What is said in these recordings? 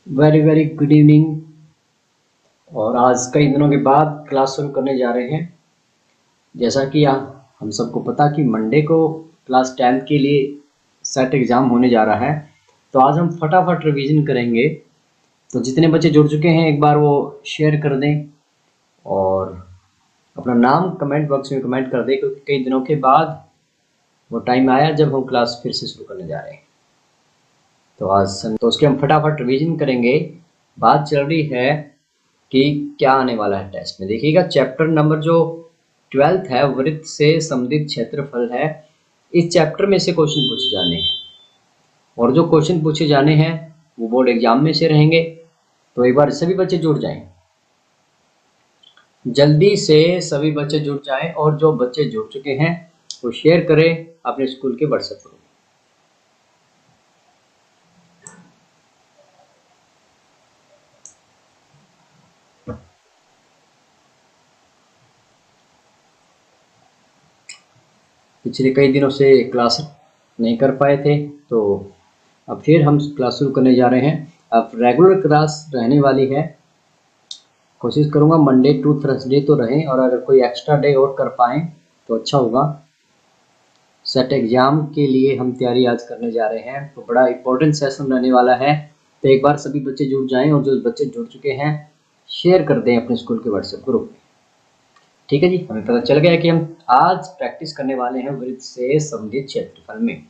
Very very good evening. और आज कई दिनों के बाद क्लास शुरू करने जा रहे हैं। जैसा कि हम सबको पता कि मंडे को क्लास 10th के लिए सेट एग्ज़ाम होने जा रहा है, तो आज हम फटाफट रिवीजन करेंगे। तो जितने बच्चे जुड़ चुके हैं एक बार वो शेयर कर दें और अपना नाम कमेंट बॉक्स में कमेंट कर दें, क्योंकि कई दिनों के बाद वो टाइम आया जब हम क्लास फिर से शुरू करने जा रहे हैं। तो आज तो उसके हम फटाफट रिवीजन करेंगे। बात चल रही है कि क्या आने वाला है टेस्ट में। देखिएगा, चैप्टर नंबर जो 12th है, वृत्त से संबंधित क्षेत्रफल है। इस चैप्टर में से क्वेश्चन पूछे जाने हैं और जो क्वेश्चन पूछे जाने हैं वो बोर्ड एग्जाम में से रहेंगे। तो एक बार सभी बच्चे जुड़ जाएं, जल्दी से सभी बच्चे जुड़ जाएं, और जो बच्चे जुड़ चुके हैं वो शेयर करें अपने स्कूल के व्हाट्सएप ग्रुप। पिछले कई दिनों से क्लास नहीं कर पाए थे, तो अब फिर हम क्लास शुरू करने जा रहे हैं। अब रेगुलर क्लास रहने वाली है। कोशिश करूँगा मंडे टू थर्सडे तो रहें, और अगर कोई एक्स्ट्रा डे और कर पाएँ तो अच्छा होगा। सेट एग्ज़ाम के लिए हम तैयारी आज करने जा रहे हैं, तो बड़ा इम्पोर्टेंट सेशन रहने वाला है। तो एक बार सभी बच्चे जुड़ जाएं, और जो बच्चे जुड़ चुके हैं शेयर कर दें अपने स्कूल के व्हाट्सएप ग्रुप में। ठीक है जी, हमें पता चल गया कि हम आज प्रैक्टिस करने वाले हैं वृत्त से संबंधित क्षेत्रफल में।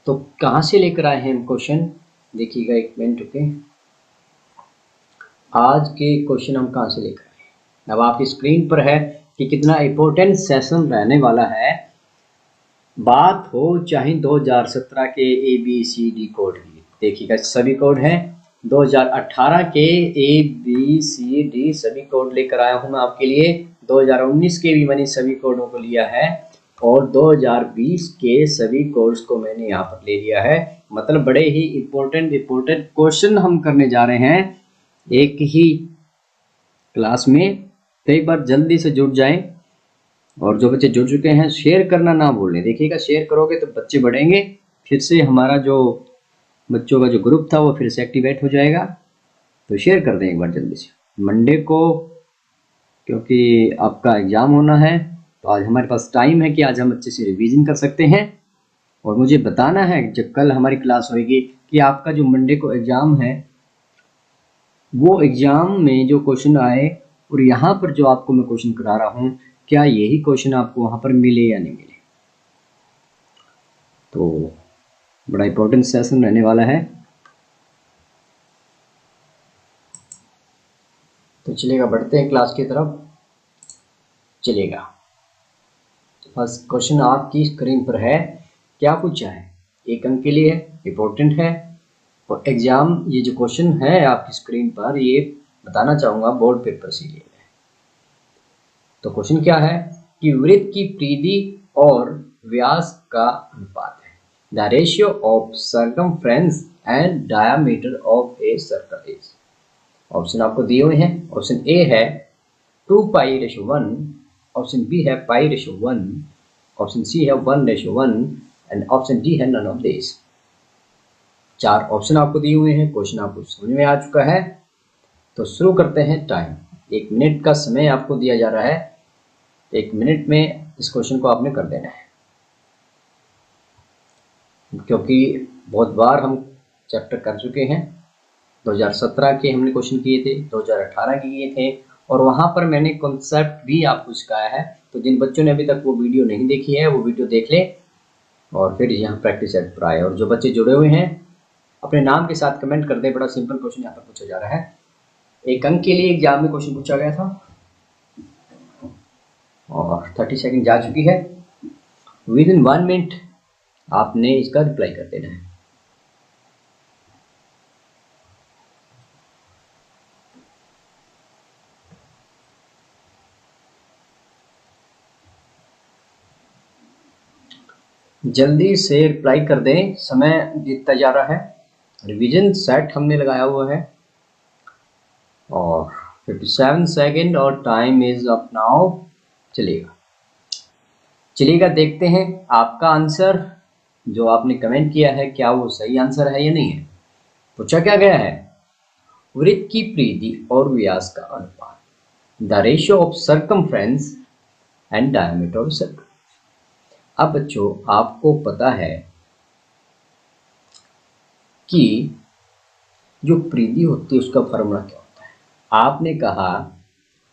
तो कहाँ से लेकर आए हैं हम क्वेश्चन, देखिएगा एक मिनट रुके। आज के क्वेश्चन हम कहाँ से लेकर आए हैं, अब आपकी स्क्रीन पर है कि कितना इम्पोर्टेंट सेशन रहने वाला है। बात हो चाहे 2017 के ABCD कोड की, देखिएगा सभी कोड हैं। 2018 के ABCD सभी कोड लेकर आया हूँ मैं आपके लिए। 2019 के भी मैंने सभी कोडों को लिया है, और 2020 के सभी कोड्स को मैंने यहाँ पर ले लिया है। मतलब बड़े ही इम्पोर्टेंट क्वेश्चन हम करने जा रहे हैं एक ही क्लास में। तो एक बार जल्दी से जुड़ जाएं, और जो बच्चे जुड़ चुके हैं शेयर करना ना भूलें। देखिएगा, शेयर करोगे तो बच्चे बढ़ेंगे, फिर से हमारा जो बच्चों का जो ग्रुप था वो फिर से एक्टिवेट हो जाएगा। तो शेयर कर दें एक बार जल्दी से। मंडे को क्योंकि आपका एग्ज़ाम होना है, तो आज हमारे पास टाइम है कि आज हम अच्छे से रिवीजन कर सकते हैं। और मुझे बताना है जब कल हमारी क्लास होगी कि आपका जो मंडे को एग्ज़ाम है वो एग्ज़ाम में जो क्वेश्चन आए, और यहाँ पर जो आपको मैं क्वेश्चन करा रहा हूँ, क्या यही क्वेश्चन आपको वहाँ पर मिले या नहीं मिले। तो बड़ा इम्पोर्टेंट सेशन रहने वाला है। तो चलिएगा, बढ़ते हैं क्लास की तरफ। चलिएगा, तो फर्स्ट क्वेश्चन आपकी स्क्रीन पर है। क्या पूछा है, एक अंक के लिए है, इम्पोर्टेंट है। और एग्ज़ाम ये जो क्वेश्चन है आपकी स्क्रीन पर, ये बताना चाहूँगा बोर्ड पेपर से लिए है। तो क्वेश्चन क्या है कि वृत्त की परिधि और व्यास का अनुपात है। The ratio of circumference and diameter of a circle is. Option आपको दिए हुए हैं। ऑप्शन ए है 2π/1, ऑप्शन बी है π/1, ऑप्शन सी है 1/1, एंड ऑप्शन डी है नन ऑफ दिस। 4 ऑप्शन आपको दिए हुए हैं। क्वेश्चन आपको समझ में आ चुका है, तो शुरू करते हैं। टाइम 1 मिनट का समय आपको दिया जा रहा है। 1 मिनट में इस क्वेश्चन को आपने कर देना है, क्योंकि बहुत बार हम चैप्टर कर चुके हैं। 2017 के हमने क्वेश्चन किए थे, 2018 के किए थे, और वहाँ पर मैंने कॉन्सेप्ट भी आपको सिखाया है। तो जिन बच्चों ने अभी तक वो वीडियो नहीं देखी है वो वीडियो देख ले, और फिर यहाँ प्रैक्टिस सेट पर आए। और जो बच्चे जुड़े हुए हैं अपने नाम के साथ कमेंट कर दें। बड़ा सिंपल क्वेश्चन यहाँ पर पूछा जा रहा है। एक अंक के लिए एग्जाम में क्वेश्चन पूछा गया था, और 30 सेकंड जा चुकी है। विद इन 1 मिनट आपने इसका रिप्लाई कर देना है। जल्दी से रिप्लाई कर दें, समय बीतता जा रहा है। रिवीजन सेट हमने लगाया हुआ है, और 57 सेकंड, और टाइम इज अप नाउ। चलिएगा देखते हैं आपका आंसर जो आपने कमेंट किया है, क्या वो सही आंसर है या नहीं है। पूछा क्या गया है वृत्त की परिधि और व्यास का अनुपात, the ratio of circumference and diameter of circle. अब बच्चों आपको पता है कि जो परिधि होती है उसका फॉर्मूला क्या होता है। आपने कहा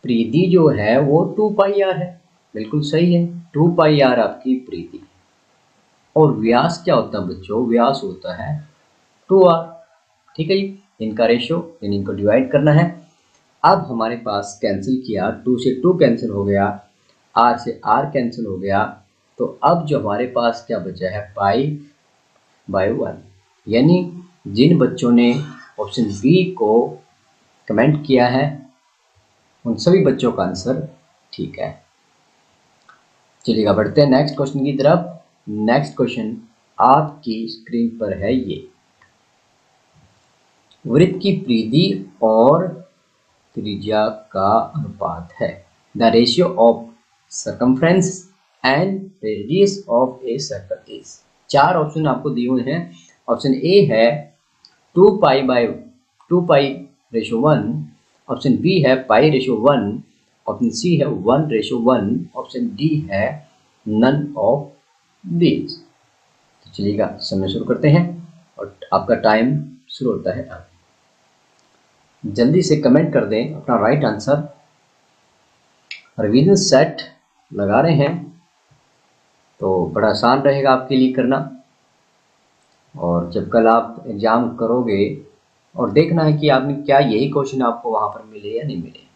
परिधि जो है वो 2πr है, बिल्कुल सही है, 2πr आपकी परिधि। और व्यास क्या होता है बच्चों, व्यास होता है 2r। ठीक है जी, इनका रेशियो यानी इनको डिवाइड करना है। अब हमारे पास कैंसिल किया, 2 से 2 कैंसिल हो गया, r से r कैंसिल हो गया, तो अब जो हमारे पास क्या बचा है π/1। यानी जिन बच्चों ने ऑप्शन बी को कमेंट किया है उन सभी बच्चों का आंसर ठीक है। चलिएगा बढ़ते हैं नेक्स्ट क्वेश्चन की तरफ। नेक्स्ट क्वेश्चन आपकी स्क्रीन पर है, ये वृत्त की परिधि और त्रिज्या का अनुपात है, the ratio of circumference and radius of a circle is. 4 option आपको दिए हुए हैं। ऑप्शन ए है 2π/1, ऑप्शन बी है π/1, ऑप्शन सी है 1/1, ऑप्शन डी है नन ऑफ दीज। तो चलिएगा समय शुरू करते हैं और आपका टाइम शुरू होता है अब। जल्दी से कमेंट कर दें अपना राइट आंसर। रिवीजन सेट लगा रहे हैं तो बड़ा आसान रहेगा आपके लिए करना, और जब कल आप एग्ज़ाम करोगे और देखना है कि आपने क्या यही क्वेश्चन आपको वहाँ पर मिले या नहीं मिले।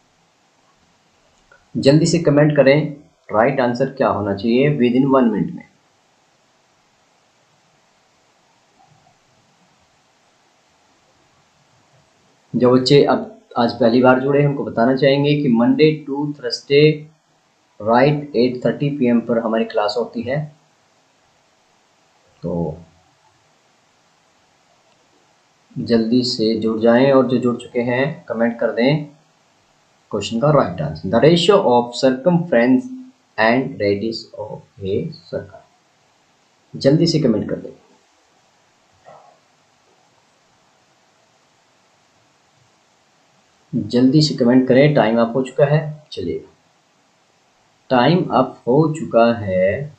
जल्दी से कमेंट करें राइट आंसर क्या होना चाहिए विद इन 1 मिनट में। जो बच्चे अब आज पहली बार जुड़े हैं उनको बताना चाहेंगे कि Monday to Thursday right 8:30 PM पर हमारी क्लास होती है, तो जल्दी से जुड़ जाएं, और जो जुड़ चुके हैं कमेंट कर दें क्वेश्चन का right answer, the ratio of circumference and radius of a circle. जल्दी से कमेंट कर दें। जल्दी से कमेंट करें, टाइम अप हो चुका है। चलिए टाइम अप हो चुका है।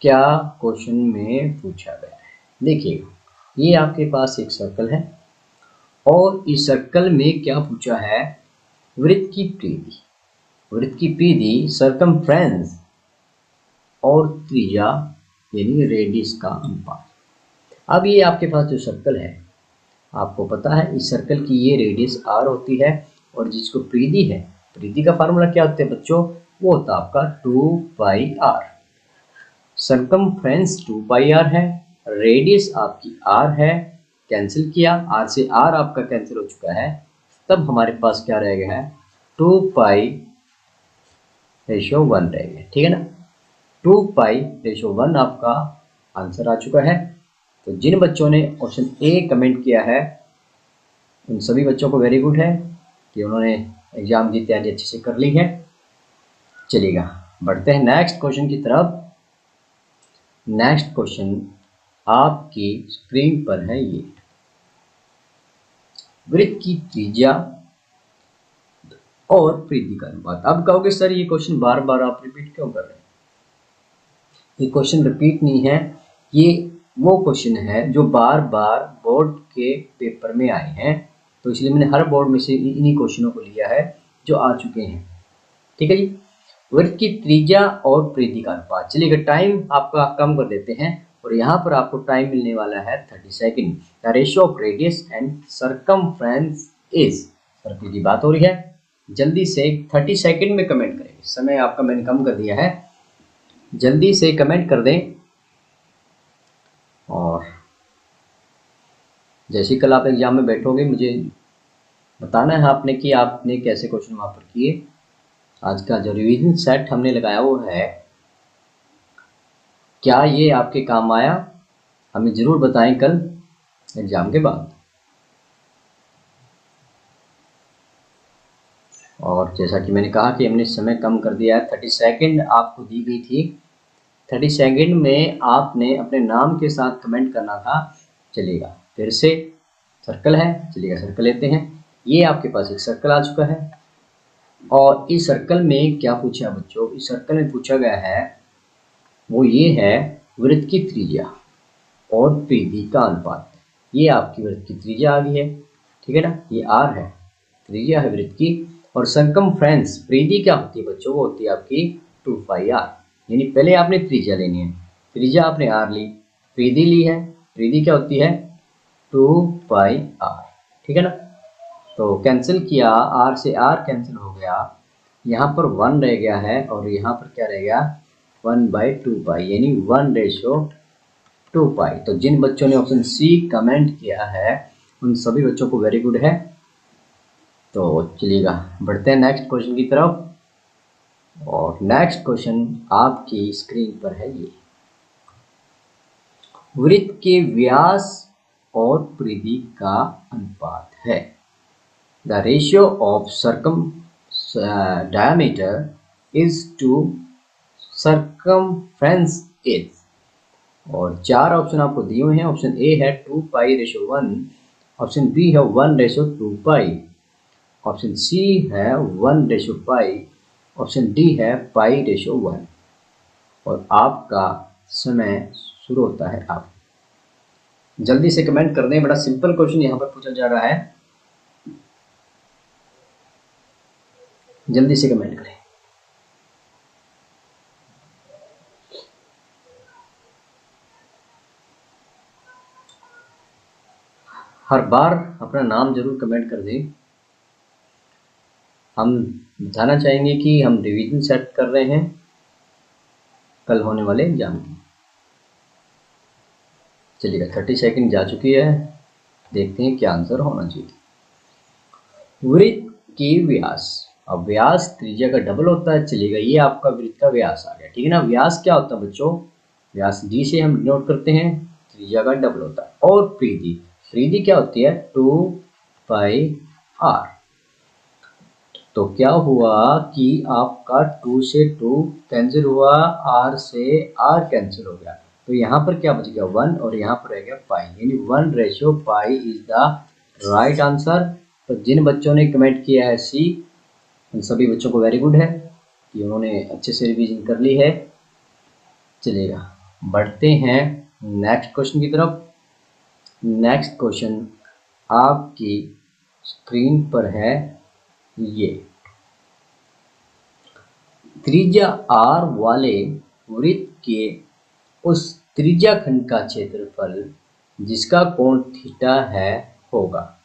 क्या क्वेश्चन में पूछा गया है, देखिए ये आपके पास एक सर्कल है और इस सर्कल में क्या पूछा है, वृत्त की परिधि, वृत्त की परिधि, सर्कमफ्रेंस और त्रिज्या यानी रेडियस का अनुपात। अब ये आपके पास जो सर्कल है, आपको पता है इस सर्कल की ये रेडियस r होती है, और जिसको परिधि है, परिधि का फार्मूला क्या होता है बच्चों, वो होता है आपका 2πr। सर्कमफ्रेंस 2πr है, रेडियस आपकी r है, कैंसिल किया, r से r आपका कैंसिल हो चुका है, तब हमारे पास क्या रह गया है 2π/1 रह गया, ठीक है ना। 2π/1 आपका आंसर आ चुका है। तो जिन बच्चों ने ऑप्शन ए कमेंट किया है उन सभी बच्चों को वेरी गुड है कि उन्होंने एग्जाम की तैयारी अच्छे से कर ली है। चलिएगा बढ़ते हैं नेक्स्ट क्वेश्चन की तरफ। नेक्स्ट क्वेश्चन आपकी स्क्रीन पर है, ये वृत्त की त्रिज्या और परिधि का अनुपात। अब कहोगे सर ये क्वेश्चन बार बार आप रिपीट क्यों कर रहे हैं। ये क्वेश्चन रिपीट नहीं है, ये वो क्वेश्चन है जो बार बार बोर्ड के पेपर में आए हैं, तो इसलिए मैंने हर बोर्ड में से इन्हीं क्वेश्चनों को लिया है जो आ चुके हैं, ठीक है जी। वृत्त की त्रिज्या और परिधि का अनुपात। चलिए टाइम आपका कम कर देते हैं और यहाँ पर आपको टाइम मिलने वाला है 30 second. The ratio of radius and circumference is, circle की बात हो रही है। जल्दी से 30 सेकेंड में कमेंट करें, समय आपका मैंने कम कर दिया है, जल्दी से कमेंट कर दें। और जैसे कल आप एग्जाम में बैठोगे मुझे बताना है आपने कि आपने कैसे क्वेश्चन वहाँ पर किए। आज का जो रिवीजन सेट हमने लगाया वो है, क्या ये आपके काम आया, हमें ज़रूर बताएं कल एग्ज़ाम के बाद। और जैसा कि मैंने कहा कि हमने समय कम कर दिया है, 30 सेकेंड आपको दी गई थी, 30 सेकेंड में आपने अपने नाम के साथ कमेंट करना था। चलिएगा फिर से सर्कल है, चलिएगा सर्कल लेते हैं। ये आपके पास एक सर्कल आ चुका है और इस सर्कल में क्या पूछा बच्चों, इस सर्कल में पूछा गया है वो ये है वृत्त की त्रिज्या और परिधि का अनुपात। ये आपकी वृत्त की त्रिज्या आ गई है, ठीक है ना, ये r है, त्रिज्या है वृत्त की। और सरकमफ्रेंस परिधि क्या होती है बच्चों, वो होती है आपकी 2πr। यानी पहले आपने त्रिज्या लेनी है, त्रिज्या आपने r ली, परिधि ली है, परिधि क्या होती है 2πr, ठीक है ना। तो कैंसिल किया, r से r कैंसिल हो गया, यहाँ पर 1 रह गया है और यहाँ पर क्या रह गया 1/2π, यानी 1:2π। तो जिन बच्चों ने ऑप्शन सी कमेंट किया है उन सभी बच्चों को वेरी गुड है। तो चलिएगा बढ़ते हैं नेक्स्ट क्वेश्चन की तरफ। और नेक्स्ट क्वेश्चन आपकी स्क्रीन पर है, ये वृत्त के व्यास और परिधि का अनुपात है। The ratio of diameter is to circumference is। और 4 ऑप्शन आपको दिए हुए हैं। ऑप्शन ए है 2π/1, ऑप्शन बी है 1/2π, ऑप्शन सी है 1/π, ऑप्शन डी है π/1। और आपका समय शुरू होता है। आप जल्दी से कमेंट कर दें, बड़ा सिंपल क्वेश्चन यहाँ पर पूछा जा रहा है, जल्दी से कमेंट करें। हर बार अपना नाम जरूर कमेंट कर दें। हम बताना चाहेंगे कि हम रिवीजन सेट कर रहे हैं कल होने वाले एग्जाम की। चलिएगा 30 सेकंड जा चुकी है, देखते हैं क्या आंसर होना चाहिए। वृत्त की व्यास, अब व्यास त्रिज्या का डबल होता है। चलिएगा ये आपका वृत्त का व्यास आ गया, ठीक है ना। व्यास क्या होता है बच्चों, व्यास डी से हम नोट करते हैं, त्रिज्या का डबल होता है। और परिधि, परिधि क्या होती है 2πr। तो क्या हुआ कि आपका 2 से 2 कैंसिल हुआ, r से r कैंसिल हो गया, तो यहाँ पर क्या बच गया 1 और यहाँ पर रह गया पाई, यानी 1/π इज द राइट आंसर। तो जिन बच्चों ने कमेंट किया है सी, उन सभी बच्चों को वेरी गुड है कि उन्होंने अच्छे से रिवीजन कर ली है। चलिएगा बढ़ते हैं नेक्स्ट क्वेश्चन की तरफ। नेक्स्ट क्वेश्चन आपकी स्क्रीन पर है, ये त्रिज्या r वाले वृत्त के उस त्रिज्या खंड का क्षेत्रफल जिसका कोण थीटा है होगा।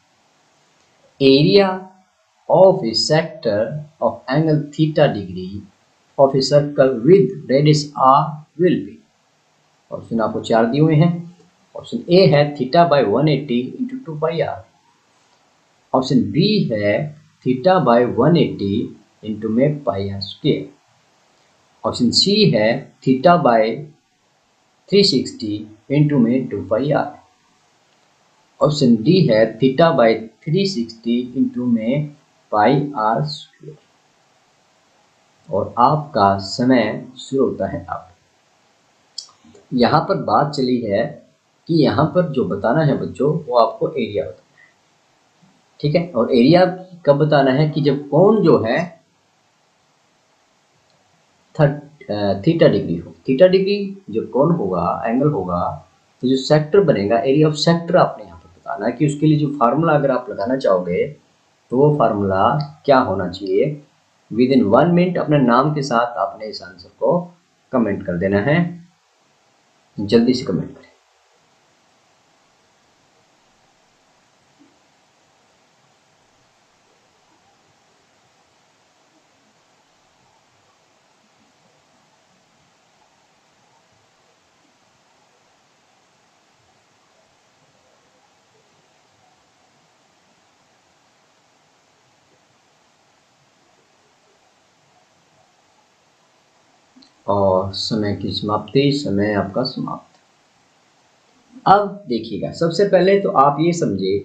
Area of a sector of angle theta degree of a circle with radius r will be। Option आपको 4 दिए हुए हैं। ऑप्शन ए है θ/180 × 2πr, ऑप्शन बी है θ/180 × में πr², ऑप्शन सी है θ/360 × में 2πr, ऑप्शन डी है θ/360 × में πr²। और आपका समय शुरू होता है। आप यहाँ पर बात चली है कि यहाँ पर जो बताना है बच्चों वो आपको एरिया बताना है, ठीक है। और एरिया कब बताना है कि जब कोण जो है थीटा डिग्री हो। थीटा डिग्री जब कोण होगा, एंगल होगा, तो जो सेक्टर बनेगा, एरिया ऑफ सेक्टर आपने यहाँ पर बताना है कि उसके लिए जो फार्मूला अगर आप लगाना चाहोगे तो वो फार्मूला क्या होना चाहिए। विद इन 1 मिनट अपने नाम के साथ आपने इस आंसर को कमेंट कर देना है, जल्दी से कमेंट करें। और समय की समाप्ति, समय आपका समाप्त। अब देखिएगा, सबसे पहले तो आप ये समझे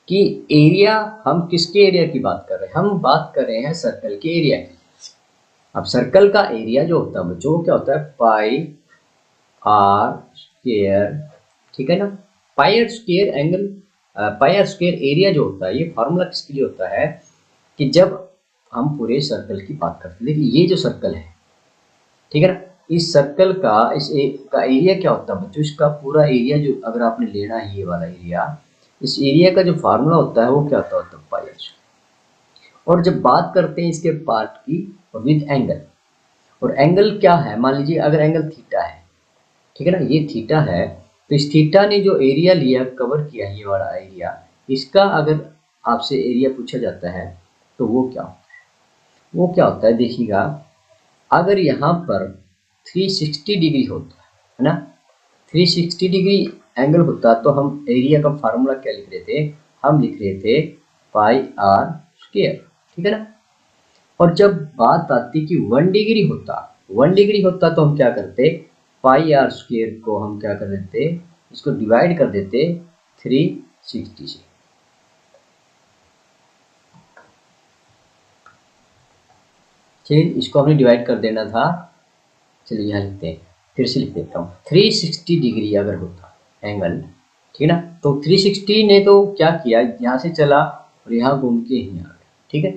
कि एरिया, हम किसके एरिया की बात कर रहे हैं, हम बात कर रहे हैं सर्कल के एरिया की। अब सर्कल का एरिया जो होता है बच्चों क्या होता है πr², ठीक है ना। πr² angle pi r square area जो होता है, ये फार्मूला किसके लिए होता है कि जब हम पूरे सर्कल की बात करते हैं, देखिए ये जो सर्कल है, ठीक है ना, इस सर्कल का का एरिया क्या होता है बच्चों, इसका पूरा एरिया जो अगर आपने लेना है ये वाला एरिया, इस एरिया का जो फार्मूला होता है वो क्या होता है पाई आर। और जब बात करते हैं इसके पार्ट की विद एंगल, और एंगल क्या है, मान लीजिए अगर एंगल थीटा है, ठीक है ना, ये थीटा है, तो इस थीटा ने जो एरिया लिया, कवर किया ये वाला एरिया, इसका अगर आपसे एरिया पूछा जाता है तो वो क्या होता है, वो क्या होता है देखिएगा, अगर यहाँ पर 360 डिग्री होता है ना, 360 डिग्री एंगल होता तो हम एरिया का फार्मूला क्या लिख रहे थे, हम लिख रहे थे पाई आर स्क्वायर, ठीक है ना। और जब बात आती कि 1 डिग्री होता, 1 डिग्री होता तो हम क्या करते, पाई आर स्क्वायर को हम क्या कर देते, इसको डिवाइड कर देते 360 से। चलिए इसको हमने डिवाइड कर देना था, चलिए यहाँ लिखते हैं, फिर से लिख देता हूँ, 360 डिग्री अगर होता एंगल, ठीक है ना, तो 360 ने तो क्या किया, यहाँ से चला और यहाँ घूम के ही आ गया, ठीक है।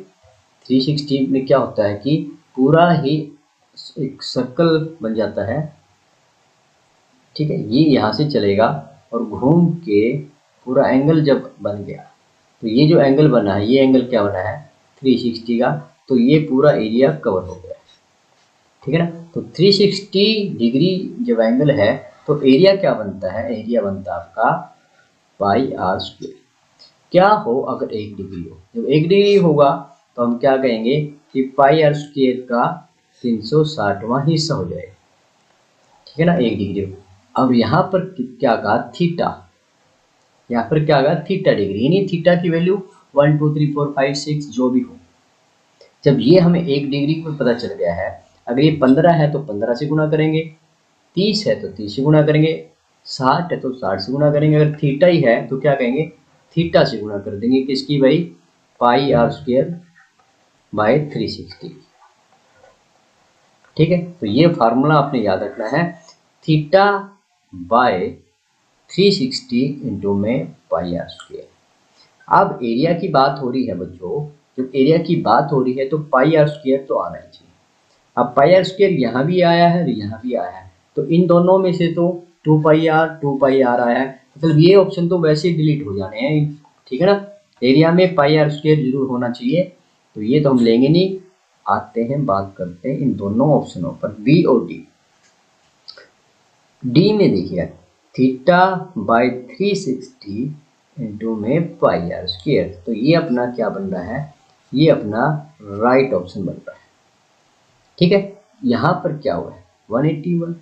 360 में क्या होता है कि पूरा ही एक सर्कल बन जाता है, ठीक है, ये यहाँ से चलेगा और घूम के पूरा एंगल जब बन गया, तो ये जो एंगल बना है, ये एंगल क्या बना है 360 का, तो ये पूरा एरिया कवर हो गया, ठीक है ना। तो 360 डिग्री जब एंगल है तो एरिया क्या बनता है, एरिया बनता है आपका पाई आर स्क्वायर। क्या हो अगर 1 डिग्री हो, जब 1 डिग्री होगा तो हम क्या कहेंगे कि पाई आर स्क्वायर का 360वां हिस्सा हो जाएगा, ठीक है ना, 1 डिग्री हो। अब यहाँ पर क्या कहा थीटा, यहाँ पर क्या कहा थीटा डिग्री, यानी थीटा की वैल्यू 1 2 3 4 5 6 जो भी हो, जब ये हमें 1 डिग्री को पता चल गया है, अगर ये 15 है तो 15 से गुणा करेंगे, 30 है तो 30 से गुणा करेंगे, 60 है तो 60 से गुणा करेंगे, अगर थीटा ही है तो क्या कहेंगे थीटा से गुणा कर देंगे, किसकी भाई, पाई आर स्क्वायर बाय 360, ठीक है। तो ये फार्मूला आपने याद रखना है, थीटा बाय 360 इंटू में पाई आर स्क्वायर। अब एरिया की बात हो रही है बच्चों, जब एरिया की बात हो रही है तो पाई आर स्क्वायर तो आना ही चाहिए। अब पाई आर स्क्वायर यहाँ भी आया है और यहाँ भी आया है, तो इन दोनों में से तो 2 पाई आर आया है, मतलब ये ऑप्शन तो वैसे ही डिलीट हो जाने हैं, ठीक है ना। एरिया में पाई आर स्क्वायर जरूर होना चाहिए, तो ये तो हम लेंगे नहीं। आते हैं बात करते हैं इन दोनों ऑप्शनों पर, बी और डी। डी में देखिए थीटा बाय 360 इंटू में पाई आर स्क्वायर, तो ये अपना क्या बन रहा है, ये अपना राइट ऑप्शन बन रहा है, ठीक है। यहाँ पर क्या हुआ है 181,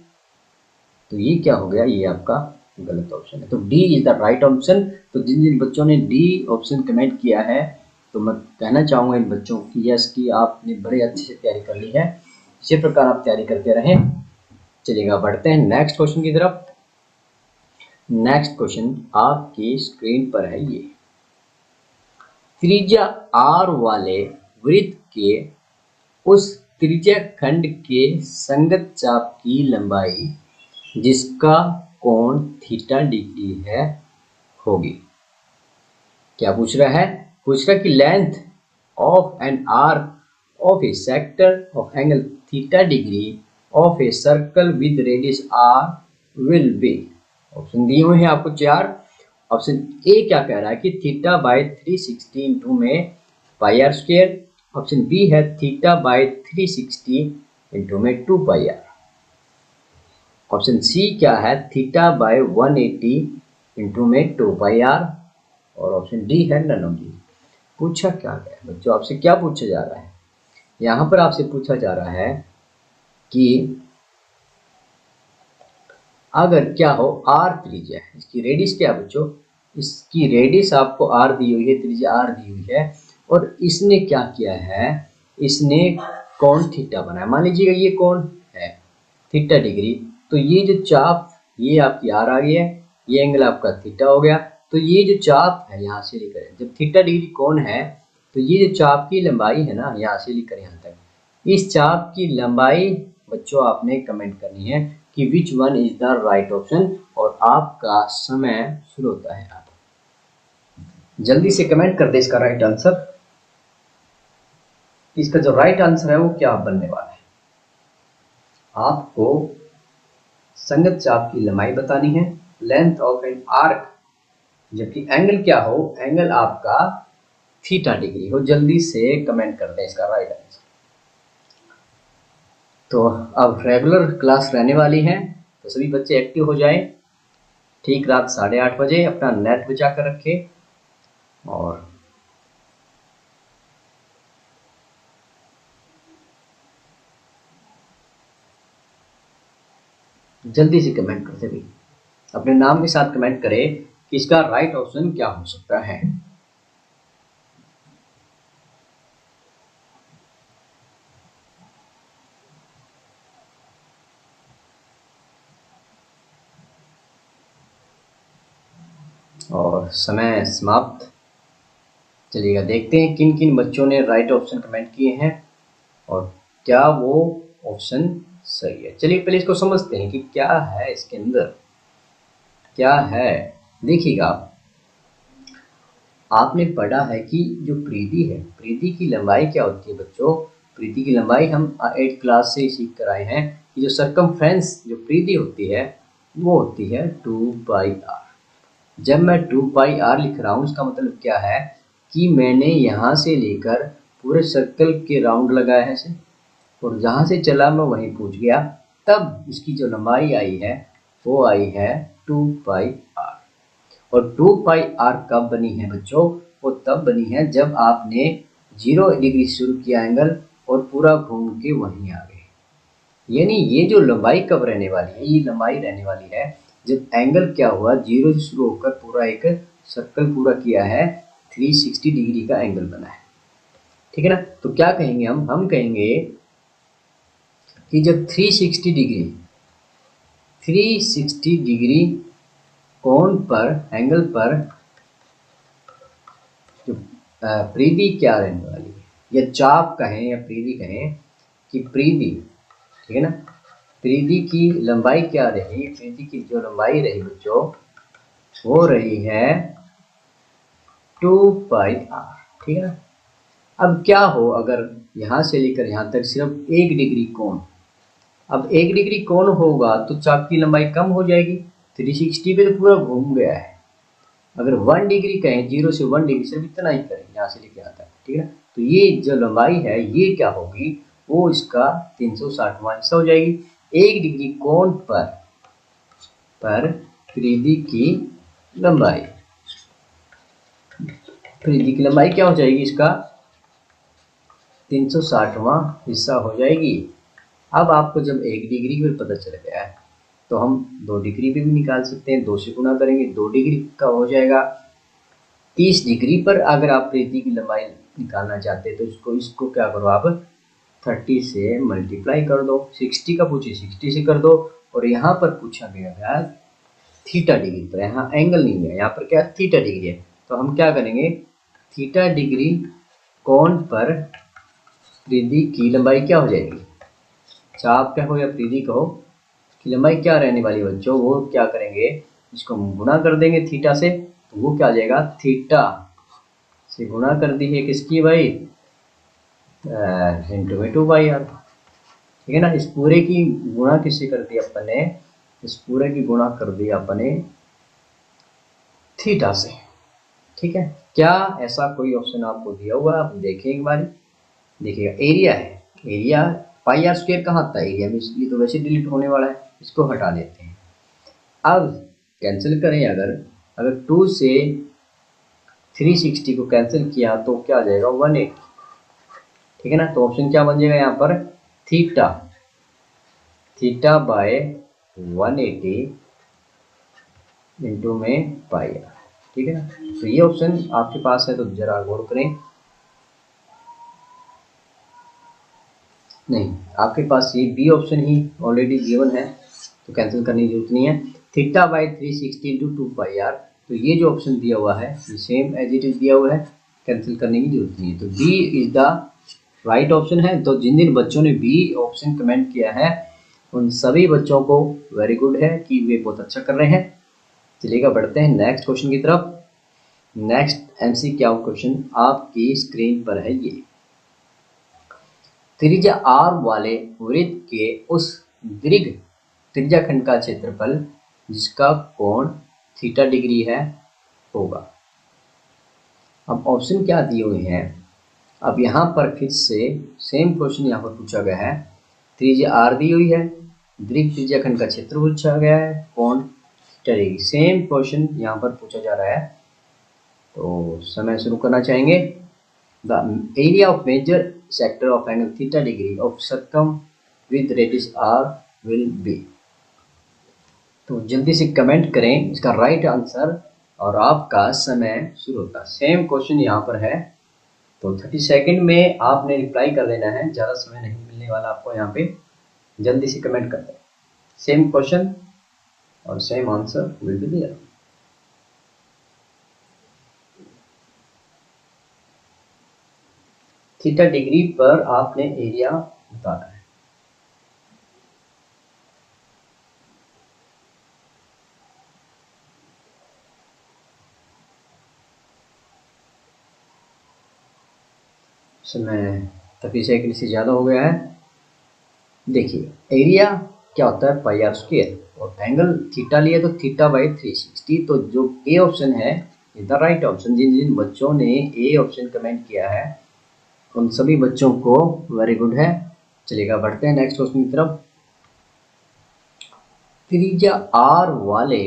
तो ये क्या हो गया, ये आपका गलत ऑप्शन है, तो D is the right option. तो जिन जिन बच्चों ने डी ऑप्शन कमेंट किया है, तो मैं कहना चाहूँगा इन बच्चों की यस की आपने बड़े अच्छे से तैयारी कर ली है, इसी प्रकार आप तैयारी करते रहें। चलिएगा बढ़ते हैं नेक्स्ट क्वेश्चन की तरफ। नेक्स्ट क्वेश्चन आपकी स्क्रीन पर है, ये त्रिज्या आर वाले वृत्त के उस त्रिज्या खंड के संगत चाप की लंबाई जिसका कोण थीटा डिग्री है होगी। क्या पूछ रहा है, पूछ रहा है कि length of an arc of a sector of angle theta degree of a circle with radius r will be. Option दिए हुए हैं आपको 4। ऑप्शन ए क्या कह रहा है कि थीटा बाय 360 इंटू में pi r square. Option B है थीटा बाय 360 इंटू में 2 पाई आर। ऑप्शन सी क्या है थीटा बाय 180 इंटू में 2 पाई आर। और ऑप्शन डी है नन ऑफ दीज। पूछा क्या गया बच्चों, आपसे क्या पूछा जा रहा है, यहाँ पर आपसे पूछा जा रहा है कि अगर क्या हो आर त्रिज्या है, इसकी रेडियस क्या है बच्चों, इसकी रेडियस आपको आर दी हुई है, त्रिज्या आर दी हुई है, और इसने क्या किया है, इसने कोण थीटा बनाया। मान लीजिएगा ये कोण है थीटा डिग्री, तो ये जो चाप ये आपकी आर आ गई है, ये एंगल आपका थीटा हो गया, तो ये जो चाप है यहाँ से लेकर, जब थीटा डिग्री कोण है तो ये जो चाप की लंबाई है ना, यहाँ से लेकर यहाँ तक, इस चाप की लंबाई बच्चों आपने कमेंट करनी है कि which one is the right option, और आपका समय शुरू होता है अब। जल्दी से कमेंट कर दे इसका राइट आंसर। इसका जो राइट आंसर है वो क्या बनने वाला है। आपको संगत चाप की लंबाई बतानी है, लेंथ ऑफ एन आर्क, जबकि एंगल क्या हो, एंगल आपका थीटा डिग्री हो। जल्दी से कमेंट कर दें इसका राइट आंसर। तो अब रेगुलर क्लास रहने वाली है, तो सभी बच्चे एक्टिव हो जाएं। ठीक रात 8:30 बजे अपना नेट बचा कर रखें और जल्दी से कमेंट करते भी अपने नाम के साथ कमेंट करें कि इसका राइट ऑप्शन क्या हो सकता है। और समय समाप्त। चलिएगा देखते हैं किन किन बच्चों ने राइट ऑप्शन कमेंट किए हैं और क्या वो ऑप्शन सही है। चलिए पहले इसको समझते हैं कि क्या है इसके अंदर, क्या है। देखिएगा, आपने पढ़ा है कि जो परिधि है, परिधि की लंबाई क्या होती है बच्चों। परिधि की लंबाई हम 8th क्लास से ही सीख कर आए हैं कि जो सरकमफ्रेंस जो परिधि होती है वो होती है 2πr। जब मैं 2πr लिख रहा हूँ इसका मतलब क्या है कि मैंने यहाँ से लेकर पूरे सर्कल के राउंड लगाया है इसे, और जहाँ से चला मैं वहीं पहुँच गया, तब इसकी जो लंबाई आई है वो आई है 2πr। और 2πr कब बनी है बच्चों, वो तब बनी है जब आपने 0 डिग्री शुरू किया एंगल और पूरा घूम के वहीं आ गए। यानी ये जो लंबाई कब रहने वाली है, ये लंबाई रहने वाली है जब एंगल क्या हुआ, 0 से शुरू होकर पूरा एक सर्कल पूरा किया है, 360 डिग्री का एंगल बना है। ठीक है ना। तो क्या कहेंगे हम कहेंगे कि जब 360 डिग्री कोण पर, एंगल पर जो परिधि क्या रहने वाली है, या चाप कहें या परिधि कहें, कि परिधि, ठीक है ना, परिधि की लंबाई क्या रही, परिधि की जो लंबाई रही बच्चों वो रही है 2πr। ठीक है ना। अब क्या हो अगर यहाँ से लेकर यहाँ तक सिर्फ 1 डिग्री कोण, अब 1 डिग्री कोण होगा तो चाप की लंबाई कम हो जाएगी, 360 पे तो पूरा घूम गया है। अगर 1 डिग्री कहें, 0 से 1 डिग्री सिर्फ इतना ही करें यहाँ से लेकर यहाँ तक, ठीक है ना, तो ये जो लंबाई है ये क्या होगी, वो इसका 360वां हिस्सा हो जाएगी। 1 डिग्री कोण पर परिधि की लंबाई, परिधि की लंबाई क्या हो जाएगी, इसका 360वां हिस्सा हो जाएगी। अब आपको जब 1 डिग्री पर पता चल गया है तो हम 2 डिग्री पे भी निकाल सकते हैं, 2 से गुना करेंगे 2 डिग्री का हो जाएगा। 30 डिग्री पर अगर आप परिधि की लंबाई निकालना चाहते हैं तो इसको क्या करो आप 30 से मल्टीप्लाई कर दो। 60 का पूछे 60 से कर दो, और यहाँ पर पूछा गया है थीटा डिग्री पर, यहाँ एंगल नहीं है, यहाँ पर क्या थीटा डिग्री है, तो हम क्या करेंगे, थीटा डिग्री कोण पर परिधि की लंबाई क्या हो जाएगी, चाप क्या हो या परिधि कहो, की लंबाई क्या रहने वाली बच्चों, वो क्या करेंगे, इसको गुणा कर देंगे थीटा से, तो वो क्या आ जाएगा, थीटा से गुणा कर दी है किसकी भाई, इंटू में 2πr। ठीक है ना। इस पूरे की गुणा किससे कर दी अपन ने, इस पूरे की गुणा कर दी अपने थीटा से। ठीक है। क्या ऐसा कोई ऑप्शन आपको दिया हुआ है, आप देखें एक बार, देखिएगा एरिया है, एरिया πr² कहाँ आता है एरिया में, ये तो वैसे डिलीट होने वाला है, इसको हटा देते हैं। अब कैंसिल करें, अगर 2 से 360 को कैंसिल किया तो क्या आ जाएगा 180। ठीक है ना। तो ऑप्शन क्या बन जाएगा यहाँ पर, थीटा बाय 180 इंटू में πr। ठीक है ना। तो ये ऑप्शन आपके पास है, तो जरा गौर करें। नहीं, आपके पास ये बी ऑप्शन ही ऑलरेडी गिवन है, तो कैंसिल करने की जरूरत नहीं है। थीटा बाई 360 इंटू 2πr, तो ये जो ऑप्शन दिया हुआ है ये सेम एज इट इज दिया हुआ है, कैंसिल करने की जरूरत नहीं है, तो B is the right option है। तो जिन बच्चों ने बी ऑप्शन कमेंट किया है उन सभी बच्चों को वेरी गुड है कि वे बहुत अच्छा कर रहे हैं। चलिएगा बढ़ते हैं नेक्स्ट क्वेश्चन की तरफ। नेक्स्ट एमसीक्यू क्वेश्चन आपकी स्क्रीन पर है। ये त्रिज्या r वाले वृत्त के उस दीर्घ त्रिज्याखंड का क्षेत्रफल जिसका कोण थीटा डिग्री है होगा। अब ऑप्शन क्या दिए हुए हैं, अब यहाँ पर फिर से सेम क्वेश्चन यहाँ पर पूछा गया है। त्रिज्या r दी हुई है, दीर्घ त्रिज्याखंड का क्षेत्र पूछा गया है, कोण थीटा डिग्री, सेम क्वेश्चन यहाँ पर पूछा जा रहा है। तो समय शुरू करना चाहेंगे। The area of major sector of angle theta degree of circle with radius r will be. तो जल्दी से कमेंट करें इसका राइट आंसर और आपका समय शुरू होता है। सेम क्वेश्चन यहाँ पर है, तो 30 सेकंड में आपने रिप्लाई कर देना है, ज़्यादा समय नहीं मिलने वाला आपको यहाँ पे। जल्दी से कमेंट कर दें, सेम क्वेश्चन और same answer will be there. Theta degree पर आपने एरिया बताना है। समय 30 सेकंड से ज़्यादा हो गया है। देखिए एरिया क्या होता है, पाई आर स्क्वायर, और एंगल थीटा लिया तो थीटा बाई 360। तो जो ए ऑप्शन है इज द राइट ऑप्शन। जिन जिन बच्चों ने ए ऑप्शन कमेंट किया है उन सभी बच्चों को वेरी गुड है। चलिएगा बढ़ते हैं नेक्स्ट क्वेश्चन की तरफ। त्रिज्या r वाले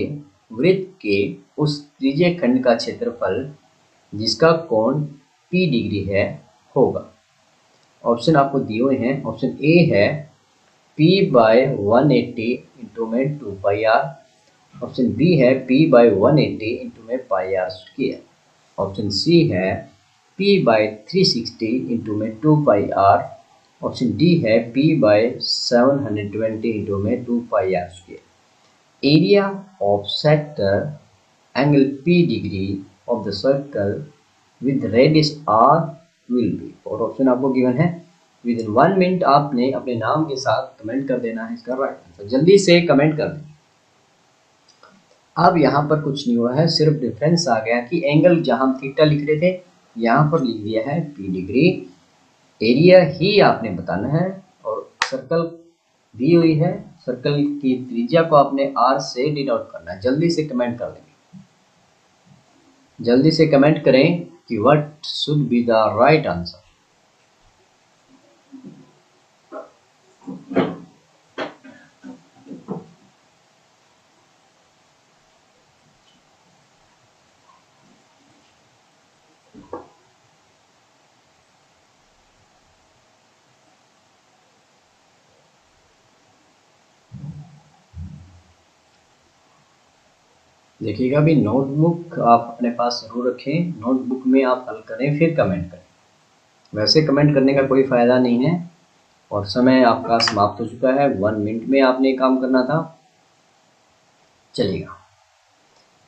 वृत्त के उस त्रिज्य खंड का क्षेत्रफल जिसका कोण p डिग्री है होगा। ऑप्शन आपको दिए हुए हैं। ऑप्शन ए है p बाय 180 इंटू में 2 पाई r। ऑप्शन बी है p बाय 180 इंटू में पाई r स्क्वायर। ऑप्शन सी है p बाय 360 इंटू में 2 पाई r। ऑप्शन डी है p बाय 720 इंटू में 2 पाई r square. Area of sector angle p degree of the circle with radius r will B. और option आपको given है। With in 1 minute आपने अपने नाम के साथ कमेंट कर देना है इसका राइट आंसर। जल्दी से कमेंट कर दें। अब यहाँ पर कुछ नहीं हुआ है, सिर्फ डिफरेंस आ गया कि एंगल जहाँ हम थीटा लिख रहे थे यहाँ पर लिख दिया है p डिग्री। एरिया ही आपने बताना है और सर्कल दी हुई है, सर्कल की त्रिज्या को आपने r से डिनोट करना है। जल्दी से कमेंट कर देंगे, जल्दी से कमेंट करें कि what should be the right answer. देखिएगा भी नोटबुक आप अपने पास जरूर रखें, नोटबुक में आप हल करें फिर कमेंट करें। वैसे कमेंट करने का कोई फ़ायदा नहीं है। और समय आपका समाप्त हो चुका है, 1 मिनट में आपने काम करना था। चलिएगा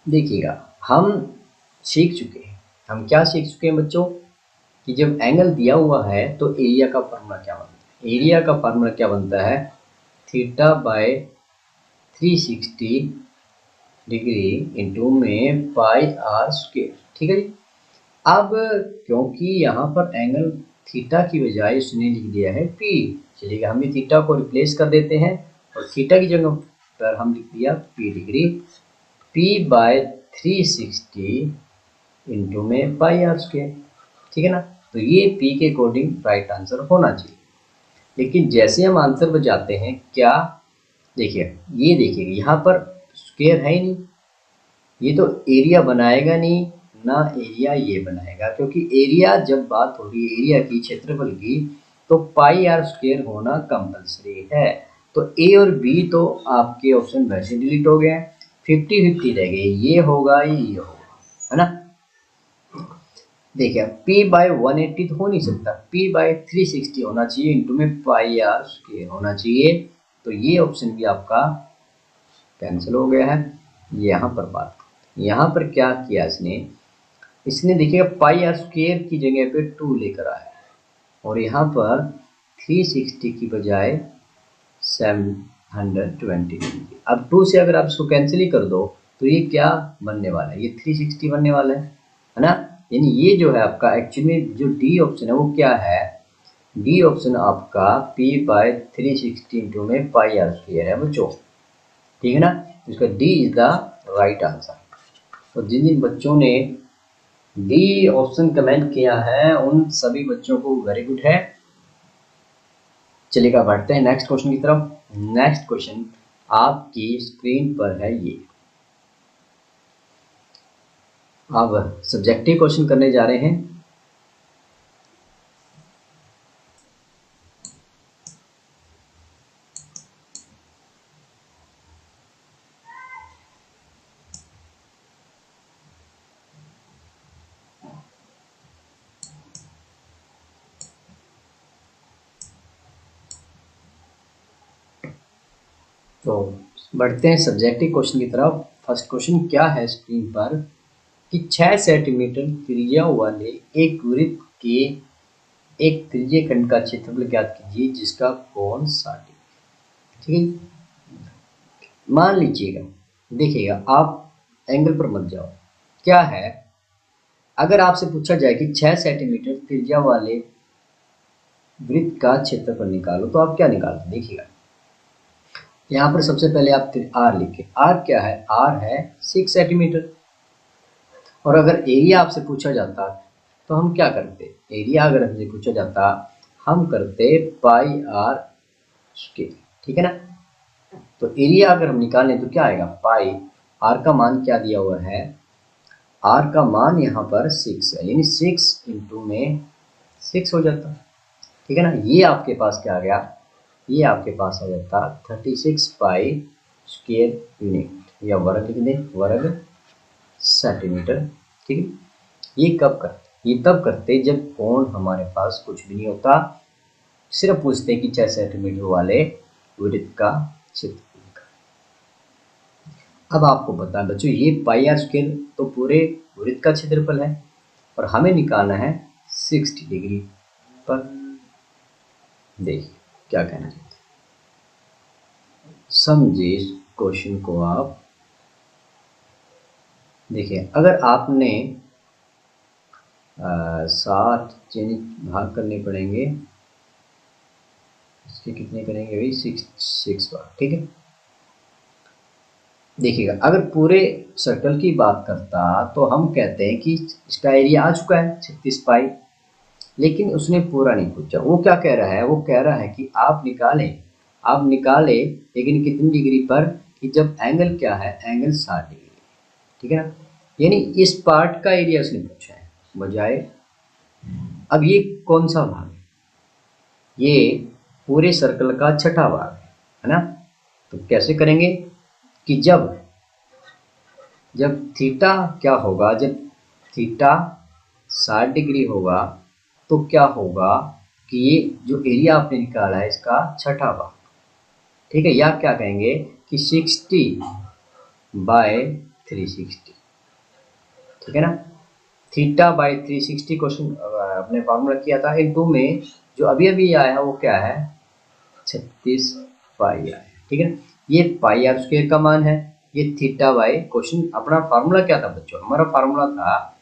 देखिएगा हम सीख चुके हैं। हम क्या सीख चुके हैं बच्चों कि जब एंगल दिया हुआ है तो एरिया का फार्मूला क्या बनता है। एरिया का फार्मूला क्या बनता है, थीटा बाय 360 डिग्री इंटू में पाई आर स्क्वायर। ठीक है जी। अब क्योंकि यहाँ पर एंगल थीटा की बजाय उसने लिख दिया है पी, चलिएगा हम भी थीटा को रिप्लेस कर देते हैं और थीटा की जगह पर हम लिख दिया P degree. P by 360 into में पाई आर स्क्वायर। ठीक है ना। तो ये पी के अकॉर्डिंग राइट आंसर होना चाहिए। लेकिन जैसे हम आंसर पर जाते हैं क्या, देखिए ये देखिए यहाँ पर स्क्वायर है ही नहीं, ये तो एरिया बनाएगा नहीं ना, एरिया ये बनाएगा। क्योंकि एरिया जब बात हो रही है एरिया की, क्षेत्रफल की, तो पाई आर स्क्वायर होना कंपलसरी है। तो ए और बी तो आपके ऑप्शन वैसे डिलीट हो गए, 50-50 रह गए, ये होगा ये होगा, है ना। देखिए p बाय 180 तो हो नहीं सकता, p बाय 360 होना चाहिए इंटू में पाई आर स्क्वायर होना चाहिए। तो ये ऑप्शन भी आपका कैंसिल हो गया है। यहाँ पर बात, यहाँ पर क्या किया इसने देखिएगा पाई आर स्क्वायर की जगह पे 2 लेकर आया और यहाँ पर 360 की बजाय 720। अब 2 से अगर आप इसको कैंसिल ही कर दो तो ये क्या बनने वाला है, ये 360 बनने वाला है है ना। यानी ये जो है आपका एक्चुअली जो डी ऑप्शन है वो क्या है, डी ऑप्शन आपका p/360 इंटू में पाई आर स्क्वायर है बच्चों, ठीक है ना। इसका D is the right answer. तो जिन जिन बच्चों ने डी ऑप्शन कमेंट किया है उन सभी बच्चों को वेरी गुड है। चलिएगा बढ़ते हैं नेक्स्ट क्वेश्चन की तरफ। नेक्स्ट क्वेश्चन आपकी स्क्रीन पर है ये। अब सब्जेक्टिव क्वेश्चन करने जा रहे हैं। तो बढ़ते हैं सब्जेक्टिव क्वेश्चन की तरफ। फर्स्ट क्वेश्चन क्या है स्क्रीन पर कि 6 सेंटीमीटर त्रिज्या वाले एक वृत्त के एक त्रिज्यीय खंड का क्षेत्रफल ज्ञात कीजिए जिसका कोण 60 डिग्री। ठीक है, मान लीजिएगा, देखिएगा आप एंगल पर मत जाओ। क्या है, अगर आपसे पूछा जाए कि 6 सेंटीमीटर त्रिज्या वाले वृत्त का क्षेत्रफल निकालो तो आप क्या निकालते, देखिएगा यहाँ पर सबसे पहले आप आर लिखे। आर क्या है, आर है 6 सेंटीमीटर। और अगर एरिया आपसे पूछा जाता तो हम क्या करते, एरिया अगर हमसे पूछा जाता हम करते पाई आर स्क्वायर, ठीक है ना। तो एरिया अगर हम निकालें तो क्या आएगा, पाई आर का मान क्या दिया हुआ है, आर का मान यहाँ पर 6 है, यानी 6 इंटू में 6 हो जाता, ठीक है ना। ये आपके पास क्या आ गया, ये आपके पास आ जाता 36 पाई स्क्वायर यूनिट या वर्ग लिख दें, वर्ग सेंटीमीटर, ठीक है। ये कब करते, ये तब करते जब कोण हमारे पास कुछ भी नहीं होता, सिर्फ पूछते हैं कि 6 सेंटीमीटर वाले वृत्त का क्षेत्रफल। अब आपको पता है बच्चों ये पाई आर स्क्वायर तो पूरे वृत्त का क्षेत्रफल है और हमें निकालना है 60 डिग्री पर। देखिए क्या कहना चाहते हैं, समझिए इस क्वेश्चन को आप। देखिए अगर आपने 60 चेंज भाग करने पड़ेंगे, इसके कितने करेंगे भाई, 6 बार, ठीक है। देखिएगा अगर पूरे सर्कल की बात करता तो हम कहते हैं कि इसका एरिया आ चुका है 36 पाई, लेकिन उसने पूरा नहीं पूछा। वो क्या कह रहा है, वो कह रहा है कि आप निकालें लेकिन कितनी डिग्री पर, कि जब एंगल क्या है, एंगल 60 डिग्री, ठीक है ना। यानी इस पार्ट का एरिया उसने पूछा है बजाय। अब ये कौन सा भाग है, ये पूरे सर्कल का छठा भाग है ना। तो कैसे करेंगे कि जब थीटा क्या होगा, जब थीटा 60 डिग्री होगा तो क्या होगा कि ये जो एरिया आपने निकाला है इसका छठा भाग, ठीक है। या क्या कहेंगे कि 60/360, ठीक है ना। θ/360 क्वेश्चन अपने फॉर्मूला किया था, इन 2 में जो अभी अभी आया है वो क्या है, 36 पाई आया, ठीक है। ये पाई आर स्क्वायर का मान है, ये थीटा बाई क्वेश्चन अपना फार्मूला क्या था बच्चों, हमारा फार्मूला था,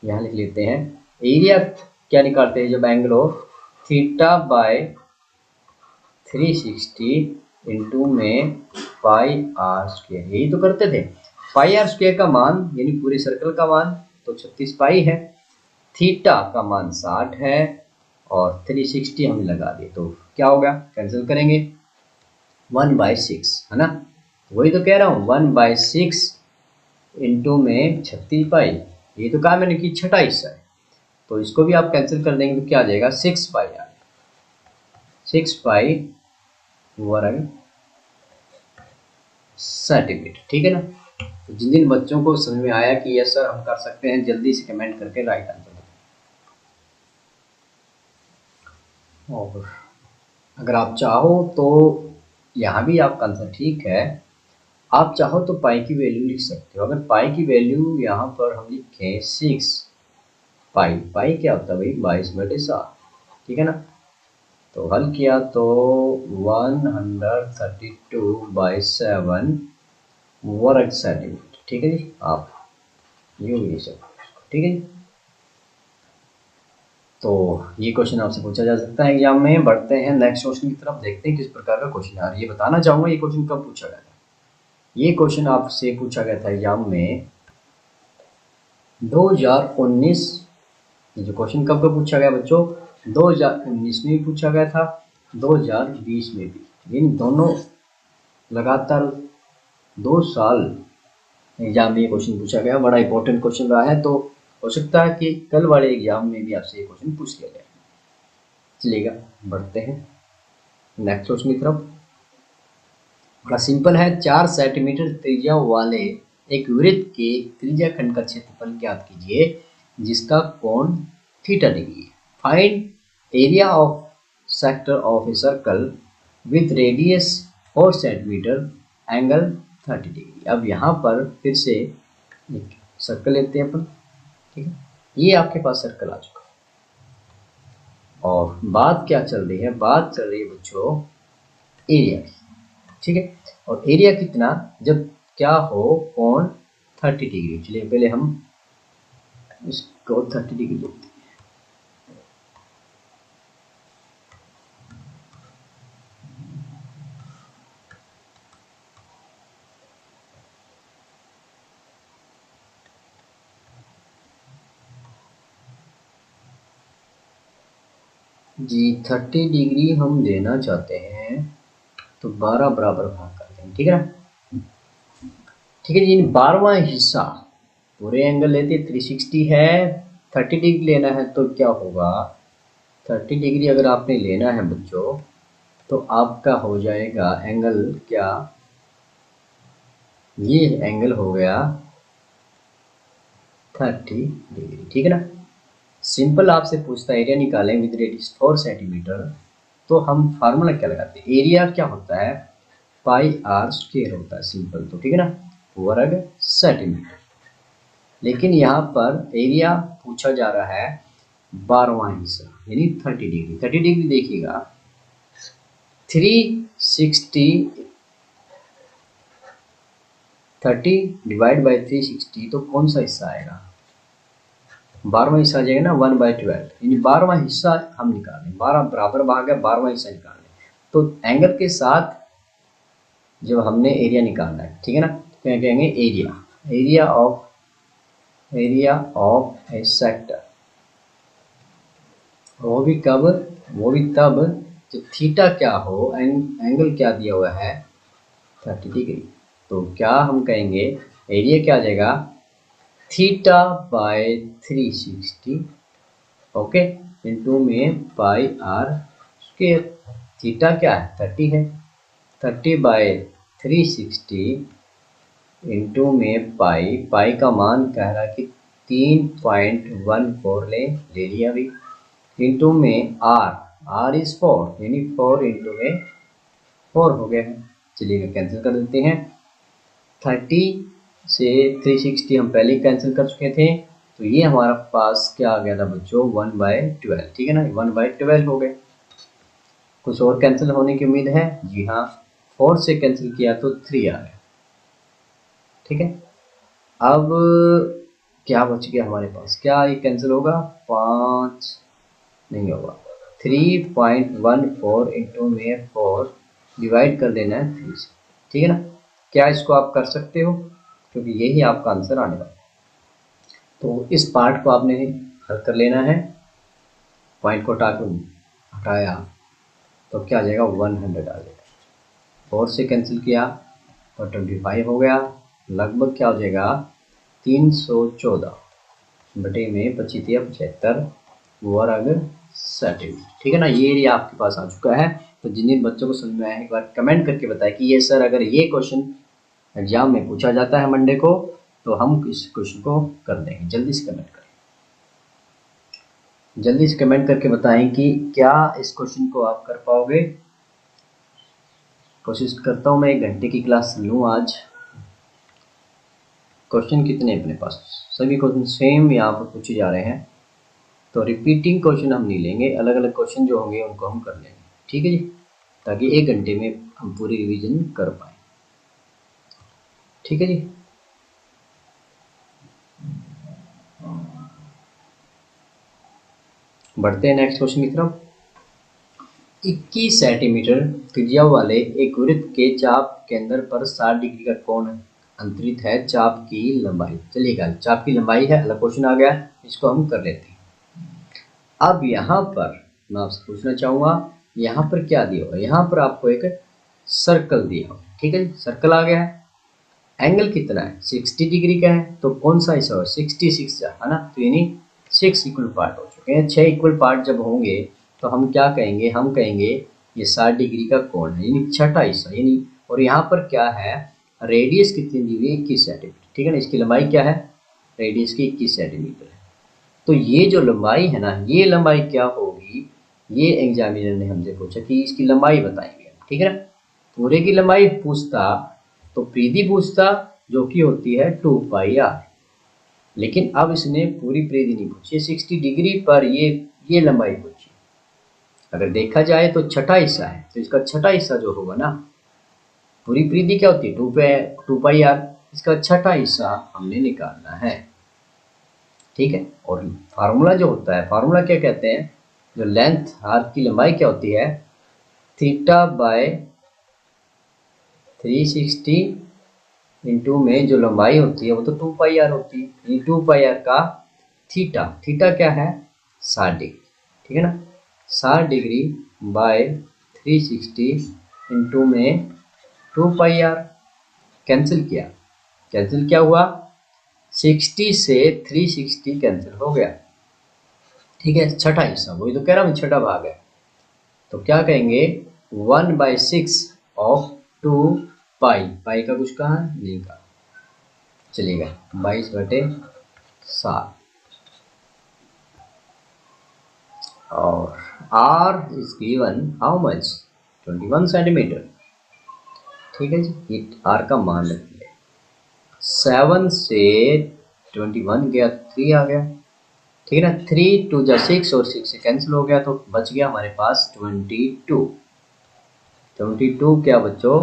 यहाँ लिख लेते हैं, एरिया क्या निकालते हैं जब एंगल हो θ/360 इंटू में पाई आर स्क्वायर, यही तो करते थे। पाई आर स्क्वायर का मान यानी पूरे सर्कल का मान तो 36 पाई है, थीटा का मान 60 है और 360 हम लगा दिए तो क्या होगा, कैंसिल करेंगे 1/6, है ना। वही तो कह रहा हूँ 1/6 इंटू में 36 पाई, ये तो कहा मैंने कि छठा हिस्सा है, तो इसको भी आप कैंसिल कर देंगे तो क्या आ जाएगा 6 पाई, 6 पाई वर्ग सेंटीमीटर, ठीक है ना। तो जिन जिन बच्चों को समझ में आया कि यस सर हम कर सकते हैं, जल्दी से कमेंट करके राइट आंसर दें। और अगर आप चाहो तो यहाँ भी आपका आंसर ठीक है, आप चाहो तो पाई की वैल्यू लिख सकते हो। अगर पाई की वैल्यू यहाँ पर हम लिखें 6 पाई, पाई क्या होता है भाई 22/7, ठीक है ना। तो हल किया तो 132/7 वर्ग सेंटीमीटर, ठीक है जी। आप यूँ भी लिख सकते हो, ठीक है जी। तो ये क्वेश्चन आपसे पूछा जा सकता है एग्जाम में। बढ़ते हैं नेक्स्ट क्वेश्चन की तरफ, देखते हैं किस प्रकार का क्वेश्चन है। और ये बताना चाहूँगा ये क्वेश्चन कब पूछा गया था। ये क्वेश्चन आपसे पूछा गया था एग्जाम में 2019। ये जो क्वेश्चन कब कब पूछा गया बच्चों, 2019 में भी पूछा गया था, 2020 में भी। इन दोनों लगातार 2 साल एग्जाम में ये क्वेश्चन पूछा गया। बड़ा इंपॉर्टेंट क्वेश्चन रहा है, तो हो सकता है कि कल वाले एग्जाम में भी आपसे ये क्वेश्चन पूछ लिया जाए। चलिएगा बढ़ते हैं नेक्स्ट क्वेश्चन की तरफ। बड़ा सिंपल है। 4 सेंटीमीटर त्रिज्या वाले एक वृत्त के त्रिज्या खंड का क्षेत्रफल ज्ञात कीजिए जिसका कोण थीटा डिग्री है। Find area of sector of a circle with radius 4 centimetre angle 30 degree. अब यहाँ पर फिर से एक सर्कल लेते हैं अपन, ठीक है। ये आपके पास सर्कल आ चुका है और बात क्या चल रही है, बात चल रही है बच्चों एरिया की, ठीक है। और एरिया कितना, जब क्या हो कोण 30 डिग्री। चलिए पहले हम इसको 30 डिग्री लेते हैं। जी 30 डिग्री हम लेना चाहते हैं तो 12 बराबर भाग करते हैं, ठीक है ना। ठीक है जी, 12वां हिस्सा पूरे एंगल लेते 360 है, 30 डिग्री लेना है तो क्या होगा, 30 डिग्री अगर आपने लेना है बच्चों तो आपका हो जाएगा एंगल क्या, ये एंगल हो गया 30 डिग्री, ठीक है ना। सिंपल आपसे पूछता है एरिया निकालें विद रेडियस 4 सेंटीमीटर, तो हम फार्मूला क्या लगाते हैं, एरिया क्या होता है पाई आर स्क्वायर होता है सिंपल, तो ठीक है ना, वर्ग सेंटीमीटर। लेकिन यहाँ पर एरिया पूछा जा रहा है 12वां हिस्सा यानी 30 डिग्री। 30 डिग्री देखिएगा 360, 30 डिवाइड बाई 360 तो कौन सा हिस्सा आएगा, 12वां हिस्सा आ जाएगा ना 1/12, यानी 12वां हिस्सा हम निकाल लें, 12 बराबर भाग है 12वां हिस्सा निकाल लें। तो एंगल के साथ जब हमने एरिया निकालना है, ठीक है ना, तो क्या कहेंगे area, area of a sector, वो भी कब, वो भी तब जब थीटा क्या हो, एंगल क्या दिया हुआ है 30 डिग्री। तो क्या हम कहेंगे एरिया क्या आ जाएगा थीटा बाय 360, ओके, इंटू में पाई आर स्क्वायर। थीटा क्या है 30 है, 30 बाय 360 इंटू में पाई, पाई का मान कह रहा है कि 3.14 ले लिया अभी, इंटू में आर, आर इज 4 यानी 4 इंटू में 4 हो गया है। चलिए कैंसिल कर देते हैं, 30 से 360 हम पहले ही कैंसिल कर चुके थे, तो ये हमारा पास क्या आ गया था बच्चों 1/12, ठीक है ना, 1/12 हो गए। कुछ और कैंसिल होने की उम्मीद है, जी हाँ, 4 से कैंसिल किया तो 3 आ गया, ठीक है। अब क्या बच गया हमारे पास, क्या ये कैंसिल होगा, 5 नहीं होगा, 3.14 इंटू में 4 डिवाइड कर देना है 3 से, ठीक है ना। क्या इसको आप कर सकते हो, क्योंकि यही आपका आंसर आने वाला है। तो इस पार्ट को आपने हल कर लेना है, पॉइंट को हटाया तो क्या आ जाएगा 100 आ जाएगा, 4 से कैंसिल किया तो 25 हो गया, लगभग क्या हो जाएगा 314 बटे में 25 वर्ग सेंटीमीटर, ठीक है ना। ये एरिया आपके पास आ चुका है। तो जिन जिन बच्चों को समझ में आया एक बार कमेंट करके बताएं कि ये सर अगर ये क्वेश्चन एग्जाम में पूछा जाता है मंडे को तो हम इस क्वेश्चन को कर देंगे। जल्दी से कमेंट करें, जल्दी से कमेंट करके बताएं कि क्या इस क्वेश्चन को आप कर पाओगे। कोशिश करता हूँ मैं 1 घंटे की क्लास लूँ आज। क्वेश्चन कितने अपने पास, सभी क्वेश्चन सेम यहाँ पर पूछे जा रहे हैं, तो रिपीटिंग क्वेश्चन हम नहीं लेंगे, अलग अलग क्वेश्चन जो होंगे उनको हम कर लेंगे, ठीक है जी, ताकि 1 घंटे में हम पूरी रिवीजन कर पाए, ठीक है जी। बढ़ते हैं नेक्स्ट क्वेश्चन की तरफ। 21 सेंटीमीटर त्रिज्या वाले एक वृत्त के चाप केंद्र पर 60 डिग्री का कोण अंतरित है। चाप की लंबाई, चलिएगा चाप की लंबाई है, अलग क्वेश्चन आ गया, इसको हम कर लेते हैं। अब यहाँ पर मैं आपसे पूछना चाहूँगा, यहाँ पर क्या दिया हुआ है? यहाँ पर आपको एक सर्कल दिया हुआ है, ठीक है, सर्कल आ गया है। एंगल कितना है? 60 डिग्री का है, तो कौन सा हिस्सा है? 66 है ना, तो यानी 6 इक्वल पार्ट हो चुके हैं। 6 इक्वल पार्ट जब होंगे तो हम क्या कहेंगे? हम कहेंगे ये 60 डिग्री का कोण है, यानी छठा हिस्सा, यानी। और यहाँ पर क्या है? रेडियस कितनी दी हुई है? 21 सेंटीमीटर, ठीक है ना। इसकी लंबाई क्या है? रेडियस की 21 सेंटीमीटर है। तो ये जो लंबाई है ना, ये लंबाई क्या होगी? ये एग्जामिनर ने हमसे पूछा कि इसकी लंबाई बताएंगे, ठीक है ना। पूरे की लंबाई पूछता तो परिधि पूछता, जो कि होती है 2πr, लेकिन अब इसने पूरी परिधि नहीं पूछी, 60 डिग्री पर ये लंबाई पूछी। अगर देखा जाए तो छठा हिस्सा है, तो इसका छठा हिस्सा जो होगा ना, पूरी परिधि क्या होती है? 2πr, इसका छठा हिस्सा हमने निकालना है, ठीक है। और फार्मूला जो होता है, फार्मूला क्या कहते हैं? जो लेंथ, हाथ की लंबाई क्या होती है? थीटा बाय 360 इंटू में जो लंबाई होती है वो तो 2πr होती है। ये 2πr का थीटा, थीटा क्या है? 60 डिग्री, ठीक है ना। 60 डिग्री बाय 360 इंटू में 2πr, कैंसिल किया, कैंसिल क्या हुआ? 60 से 360 कैंसिल हो गया, ठीक है। छठा हिस्सा, वही तो कह रहा हूँ, छठा भाग है। तो क्या कहेंगे? 1/6 ऑफ 2π, पाई का कुछ कहा नहीं कहा, चलेगा 22/7। और r is given how much? 21 centimetre, ठीक है जी। ये r का मान रखिए, 7 से 21 गया, 3 आ गया, ठीक है ना। 3 2 जा 6 और 6 से कैंसिल हो गया, तो बच गया हमारे पास 22। 22 क्या बच्चों?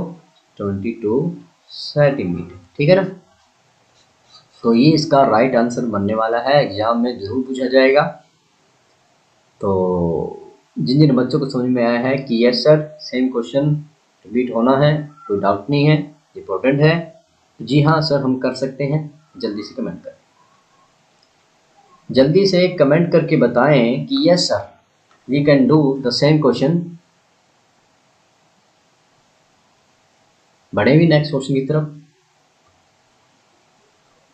22 सेंटीमीटर, ठीक है ना। तो ये इसका राइट आंसर बनने वाला है, एग्जाम में जरूर पूछा जाएगा। तो जिन जिन बच्चों को समझ में आया है कि yes sir same question repeat होना है, कोई डाउट नहीं है, इंपॉर्टेंट है, तो जी हाँ सर हम कर सकते हैं, जल्दी से कमेंट करें, जल्दी से कमेंट करके बताएं कि yes sir we can do the same question. बढ़े भी नेक्स्ट क्वेश्चन की तरफ।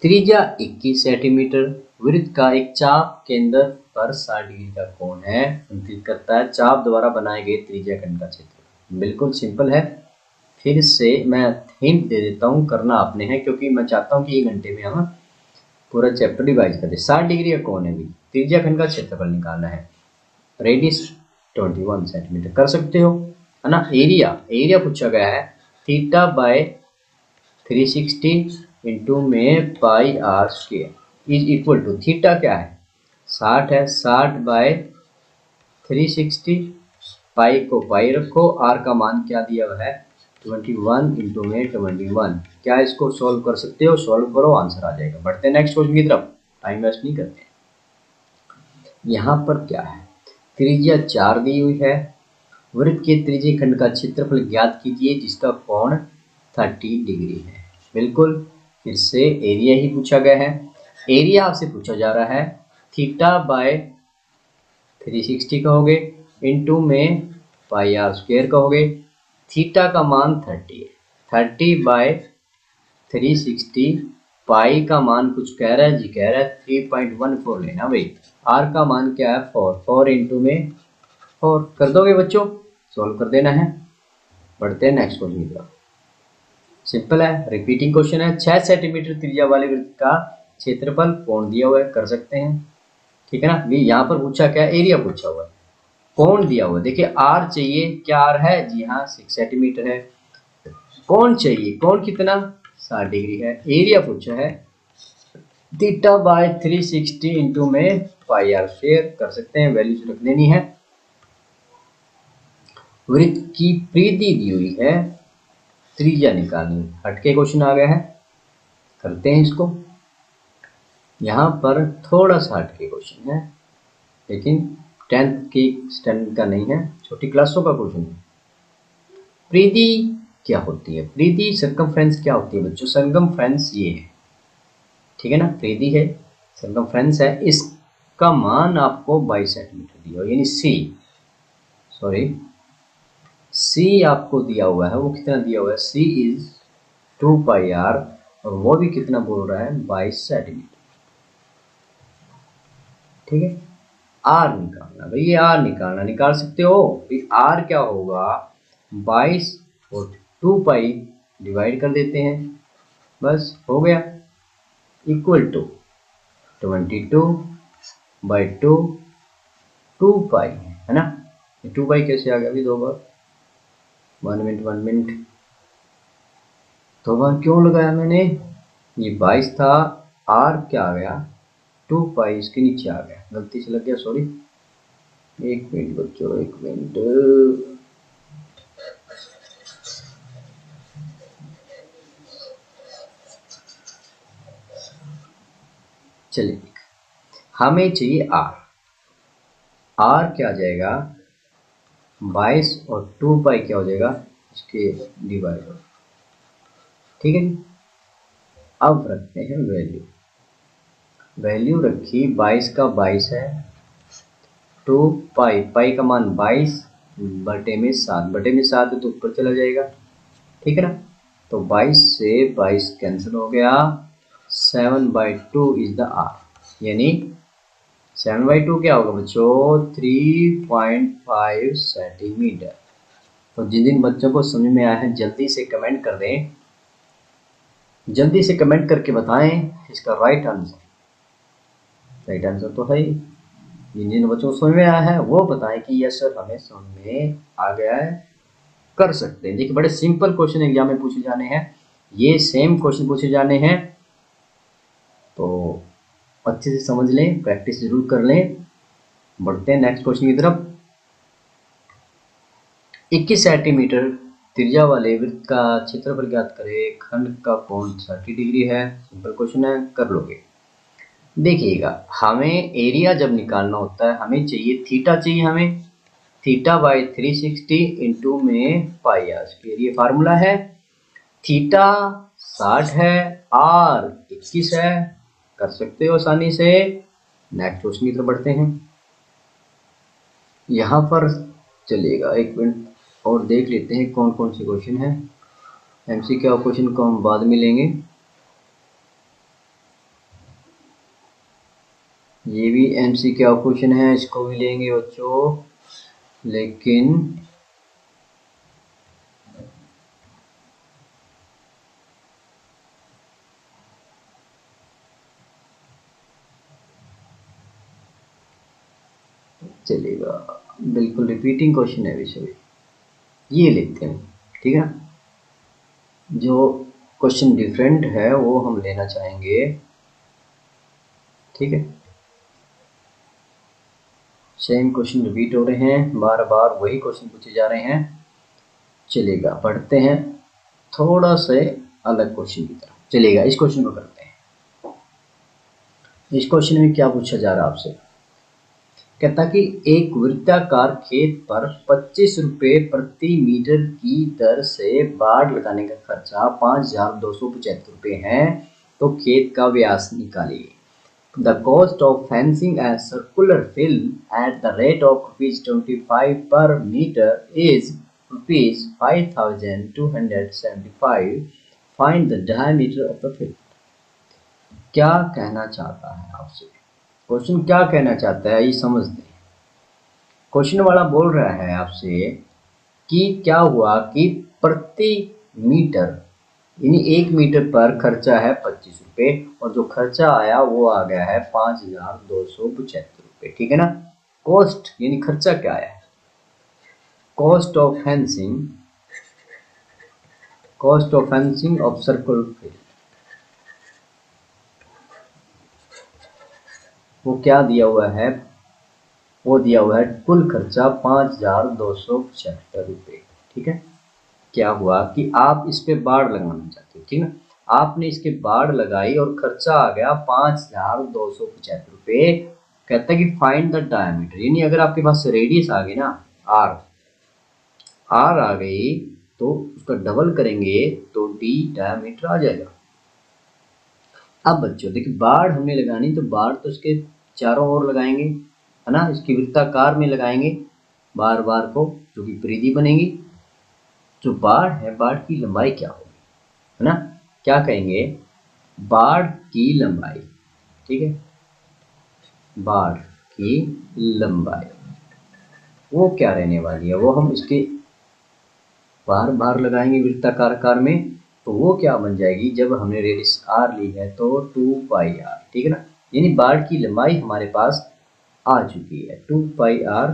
त्रिज्या 21 सेंटीमीटर, वृत्त का एक चाप केंद्र पर 60 डिग्री का कोण है अंकित करता है। चाप द्वारा बनाए गए त्रिज्या खंड का क्षेत्र, बिल्कुल सिंपल है। फिर से मैं हिंट दे देता हूँ, करना आपने है, क्योंकि मैं चाहता हूँ कि 1 घंटे में हम पूरा चैप्टर डिवाइड कर दे। 60 डिग्री का कोण है, भी त्रिज्या खंड का क्षेत्रफल निकालना है, रेडियस 21 सेंटीमीटर, कर सकते हो, है ना। एरिया, एरिया पूछा गया है, थीटा बाय 360 इंटू में πr² is equal to, theta क्या है? 60 है, 60 बाय 360, पाई को पाई रखो, आर का मान क्या दिया हुआ है? 21 इंटू में 21। क्या इसको सॉल्व कर सकते हो? सॉल्व करो, आंसर आ जाएगा। बढ़ते हैं नेक्स्ट क्वेश्चन की तरफ, टाइम वेस्ट नहीं करते। यहाँ पर क्या है? त्रिज्या 4 दी हुई है, वृत्त के त्रिज्यीय खंड का क्षेत्रफल ज्ञात कीजिए जिसका कोण 30 डिग्री है। बिल्कुल, फिर से एरिया ही पूछा गया है। एरिया आपसे पूछा जा रहा है थीटा बाय 360 कहोगे, इंटू में πr² कहोगे। थीटा का मान 30 है, 30 बाय 360, पाई का मान कुछ कह रहा है जी, कह रहा है 3.14 लेना भाई। आर का मान क्या है? 4 इंटू में 4, कर दोगे बच्चों, सॉल्व कर देना है। बढ़ते हैं नेक्स्ट क्वेश्चन की तरफ, सिंपल है, रिपीटिंग क्वेश्चन है। 6 सेंटीमीटर त्रिज्या वाले वृत्त का क्षेत्रफल कोण दिया हुआ है, कर सकते हैं, ठीक है ना। यहाँ पर पूछा क्या? एरिया पूछा हुआ है, कोण दिया हुआ है। देखिए आर चाहिए, क्या आर है? जी हाँ 6 सेंटीमीटर है। कोण चाहिए, कोण कितना? 60 डिग्री है। एरिया पूछा है थीटा बाय 360 इंटू में πr², कर सकते हैं, वैल्यूज रख देनी है। वृत्त की परिधि दी हुई है, त्रिज्या निकालनी, हटके क्वेश्चन आ गया है, करते हैं इसको। यहाँ पर थोड़ा सा हटके क्वेश्चन है, लेकिन 10th की स्टैंडर्ड का नहीं है, छोटी क्लासों का क्वेश्चन है। परिधि क्या होती है? परिधि सर्कमफ्रेंस क्या होती है बच्चों? सर्कमफ्रेंस ये है, ठीक है ना, परिधि है, सर्कमफ्रेंस है, इसका मान आपको 22 सेंटीमीटर दिया, यानी सी आपको दिया हुआ है, वो कितना दिया हुआ है? सी इज 2πr, और वो भी कितना बोल रहा है? 22 सेंटीमीटर, ठीक है। आर निकालना भाई, ये आर निकालना, निकाल सकते हो आर क्या होगा? 22 और 2π डिवाइड कर देते हैं, बस हो गया, इक्वल टू 22/2, 2π है ना। 2π कैसे आ गया अभी? 2 बार, 1 मिनट, 2 बार क्यों लगाया मैंने? ये 22 था, आर क्या आ गया? 2π इसके नीचे आ गया, गलती से लग गया, सॉरी। 1 मिनट बच्चों, 1 मिनट, चलिए हमें चाहिए आर क्या आ जाएगा? 22 और 2π क्या हो जाएगा? इसके डिवाइड, ठीक है जी। अब रखते हैं वैल्यू रखी, 22 का 22 है, 2π, पाई का मान 22 बटे में 7 है तो ऊपर चला जाएगा, ठीक है ना। तो 22 से 22 कैंसिल हो गया, 7/2 इज द आर, यानी 7/2 क्या होगा बच्चों? 3.5 सेंटीमीटर। तो जिन जिन बच्चों को समझ में आया है जल्दी से कमेंट कर दें, जल्दी से कमेंट करके बताएं इसका राइट आंसर तो है ही। जिन जिन बच्चों को समझ में आया है वो बताएं कि यस सर हमें समझ में आ गया है, कर सकते हैं। देखिए बड़े सिंपल क्वेश्चन एग्जाम में पूछे जाने हैं, ये सेम क्वेश्चन पूछे जाने हैं, तो अच्छे से समझ लें, प्रैक्टिस जरूर कर लें। बढ़ते हैं नेक्स्ट क्वेश्चन की तरफ। 21 सेंटीमीटर त्रिज्या वाले वृत्त का क्षेत्रफल ज्ञात करें, खंड का कोण 30 डिग्री है। सिंपल क्वेश्चन है, कर लोगे। देखिएगा हमें एरिया जब निकालना होता है हमें चाहिए थीटा, चाहिए हमें θ/360 इंटू में पाई आर स्क्वायर, ये फार्मूला है। थीटा 60 है, आर 21 है, कर सकते हो आसानी से। नेक्स्ट क्वेश्चन की तरफ बढ़ते हैं। यहाँ पर चलिएगा 1 मिनट और देख लेते हैं कौन कौन से क्वेश्चन है। MCQ क्वेश्चन को हम बाद में लेंगे, ये भी MCQ क्वेश्चन है, इसको भी लेंगे बच्चों, लेकिन चलेगा, बिल्कुल रिपीटिंग क्वेश्चन है विषय, ये लेते हैं, ठीक है। जो क्वेश्चन डिफरेंट है वो हम लेना चाहेंगे, ठीक है। सेम क्वेश्चन रिपीट हो रहे हैं, बार बार वही क्वेश्चन पूछे जा रहे हैं। चलेगा पढ़ते हैं थोड़ा से अलग क्वेश्चन की तरफ, चलेगा इस क्वेश्चन को करते हैं। इस क्वेश्चन में क्या पूछा जा रहा है आपसे? कहता कि एक वृत्ताकार खेत पर 25 रुपये प्रति मीटर की दर से बाड़ लगाने का खर्चा 5,275 रुपये है, तो खेत का व्यास निकालिए। The cost of fencing a circular field at the rate of ₹25 per meter is ₹5,275. Find the diameter of the field. क्या कहना चाहता है आपसे? क्वेश्चन क्या कहना चाहता है ये समझ लें। क्वेश्चन वाला बोल रहा है आपसे कि क्या हुआ कि प्रति मीटर, यानी 1 मीटर पर खर्चा है 25 रुपये, और जो खर्चा आया वो आ गया है 5,275 रुपये, ठीक है ना। कॉस्ट यानी खर्चा क्या आया है? Cost of fencing of circular field, वो क्या दिया हुआ है? वो दिया हुआ है कुल खर्चा 5,275 रुपये, ठीक है। क्या हुआ कि आप इस पे बाड़ लगाना चाहते हो, ठीक है। आपने इसके बाड़ लगाई और खर्चा आ गया 5,275 रुपये, कहता है कि फाइंड द डायमीटर, यानी अगर आपके पास रेडियस आ गई ना आर आ गई तो उसका डबल करेंगे तो डी डायमीटर आ जाएगा। अब बच्चों देखिए बाढ़ हमने लगानी तो बाढ़ तो इसके चारों ओर लगाएंगे है ना, इसकी वृत्ताकार में लगाएंगे बार बार को, जो कि परिधि बनेगी। जो बाढ़ है बाढ़ की लंबाई क्या होगी है ना, क्या कहेंगे बाढ़ की लंबाई, ठीक है, बाढ़ की लंबाई वो क्या रहने वाली है, वो हम इसके बार बार लगाएंगे वृत्ताकार आकार में, तो वो क्या बन जाएगी, जब हमने रेडियस आर ली है तो 2 पाई आर, ठीक है ना, यानी बाढ़ की लंबाई हमारे पास आ चुकी है 2 पाई आर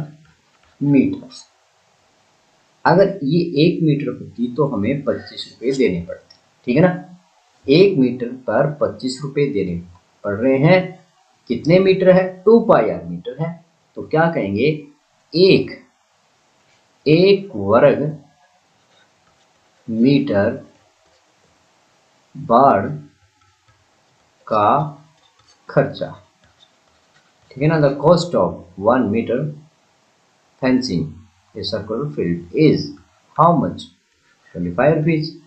मीटर। अगर ये 1 मीटर होती तो हमें 25 रुपये देने पड़ते, ठीक है ना, 1 मीटर पर 25 रुपये देने पड़ रहे हैं। कितने मीटर है, 2 पाई आर मीटर है, तो क्या कहेंगे एक वर्ग मीटर बाढ़ का खर्चा, ठीक है ना, the cost of 1 meter fencing a circular field is how much, 25 rupees.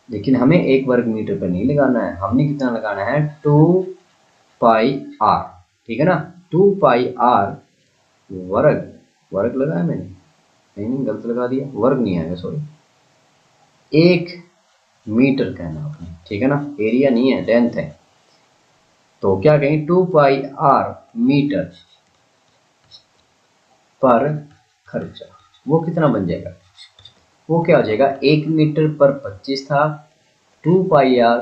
लेकिन हमें 1 वर्ग मीटर पर नहीं लगाना है, हमने कितना लगाना है 2 पाई आर, ठीक है ना, 2 पाई आर वर्ग लगाया मैंने, नहीं गलत लगा दिया, वर्ग नहीं आएगा सॉरी, 1 मीटर कहना आपने, ठीक है ना, एरिया नहीं है लेंथ है, तो क्या कहेंगे 2 पाई आर मीटर पर खर्चा, वो कितना बन जाएगा, वो क्या हो जाएगा 1 मीटर पर 25 था, 2 पाई आर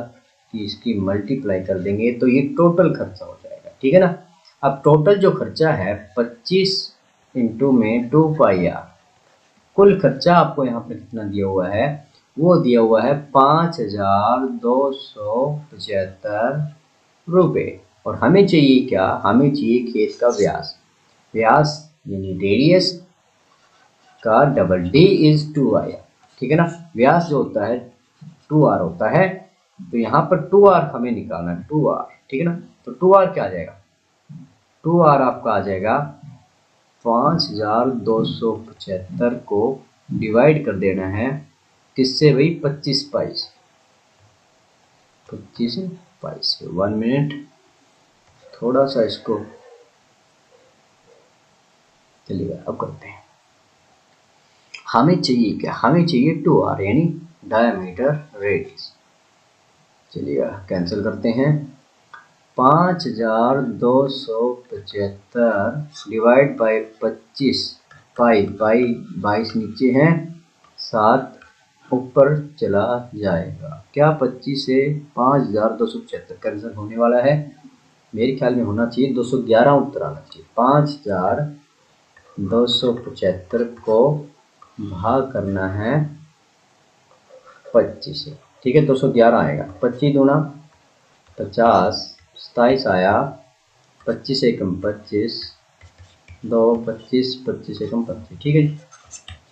की इसकी मल्टीप्लाई कर देंगे तो ये टोटल खर्चा हो जाएगा, ठीक है ना। अब टोटल जो खर्चा है 25 इंटू में 2 पाई आर, कुल खर्चा आपको यहाँ पर कितना दिया हुआ है, वो दिया हुआ है 5275 रुपये। और हमें चाहिए क्या, हमें चाहिए खेत का व्यास, व्यास यानी रेडियस का डबल, डी इज 2r, ठीक है ना, व्यास जो होता है 2r होता है, तो यहाँ पर 2r हमें निकालना है 2r, ठीक है ना, तो 2r क्या आ जाएगा, 2r आपका आ जाएगा 5275 को डिवाइड कर देना है किससे भाई 25 पाई से, 1 मिनट, थोड़ा सा इसको चलिए अब करते हैं। हमें चाहिए क्या, हमें चाहिए 2r यानी डायमीटर रेडियस, चलिए कैंसिल करते हैं, 5275 डिवाइड बाई 25 पाई 22 नीचे है, 7 ऊपर चला जाएगा, क्या 25 से 5275 कैंसिल होने वाला है, मेरे ख्याल में होना चाहिए 211 उत्तर आना चाहिए, 5275 को भाग करना है 25 से, ठीक है, 211 आएगा, 25 दूना 50, 27 आया, 25 एकम 25, 2 25, 25 एकम 25, ठीक है जी,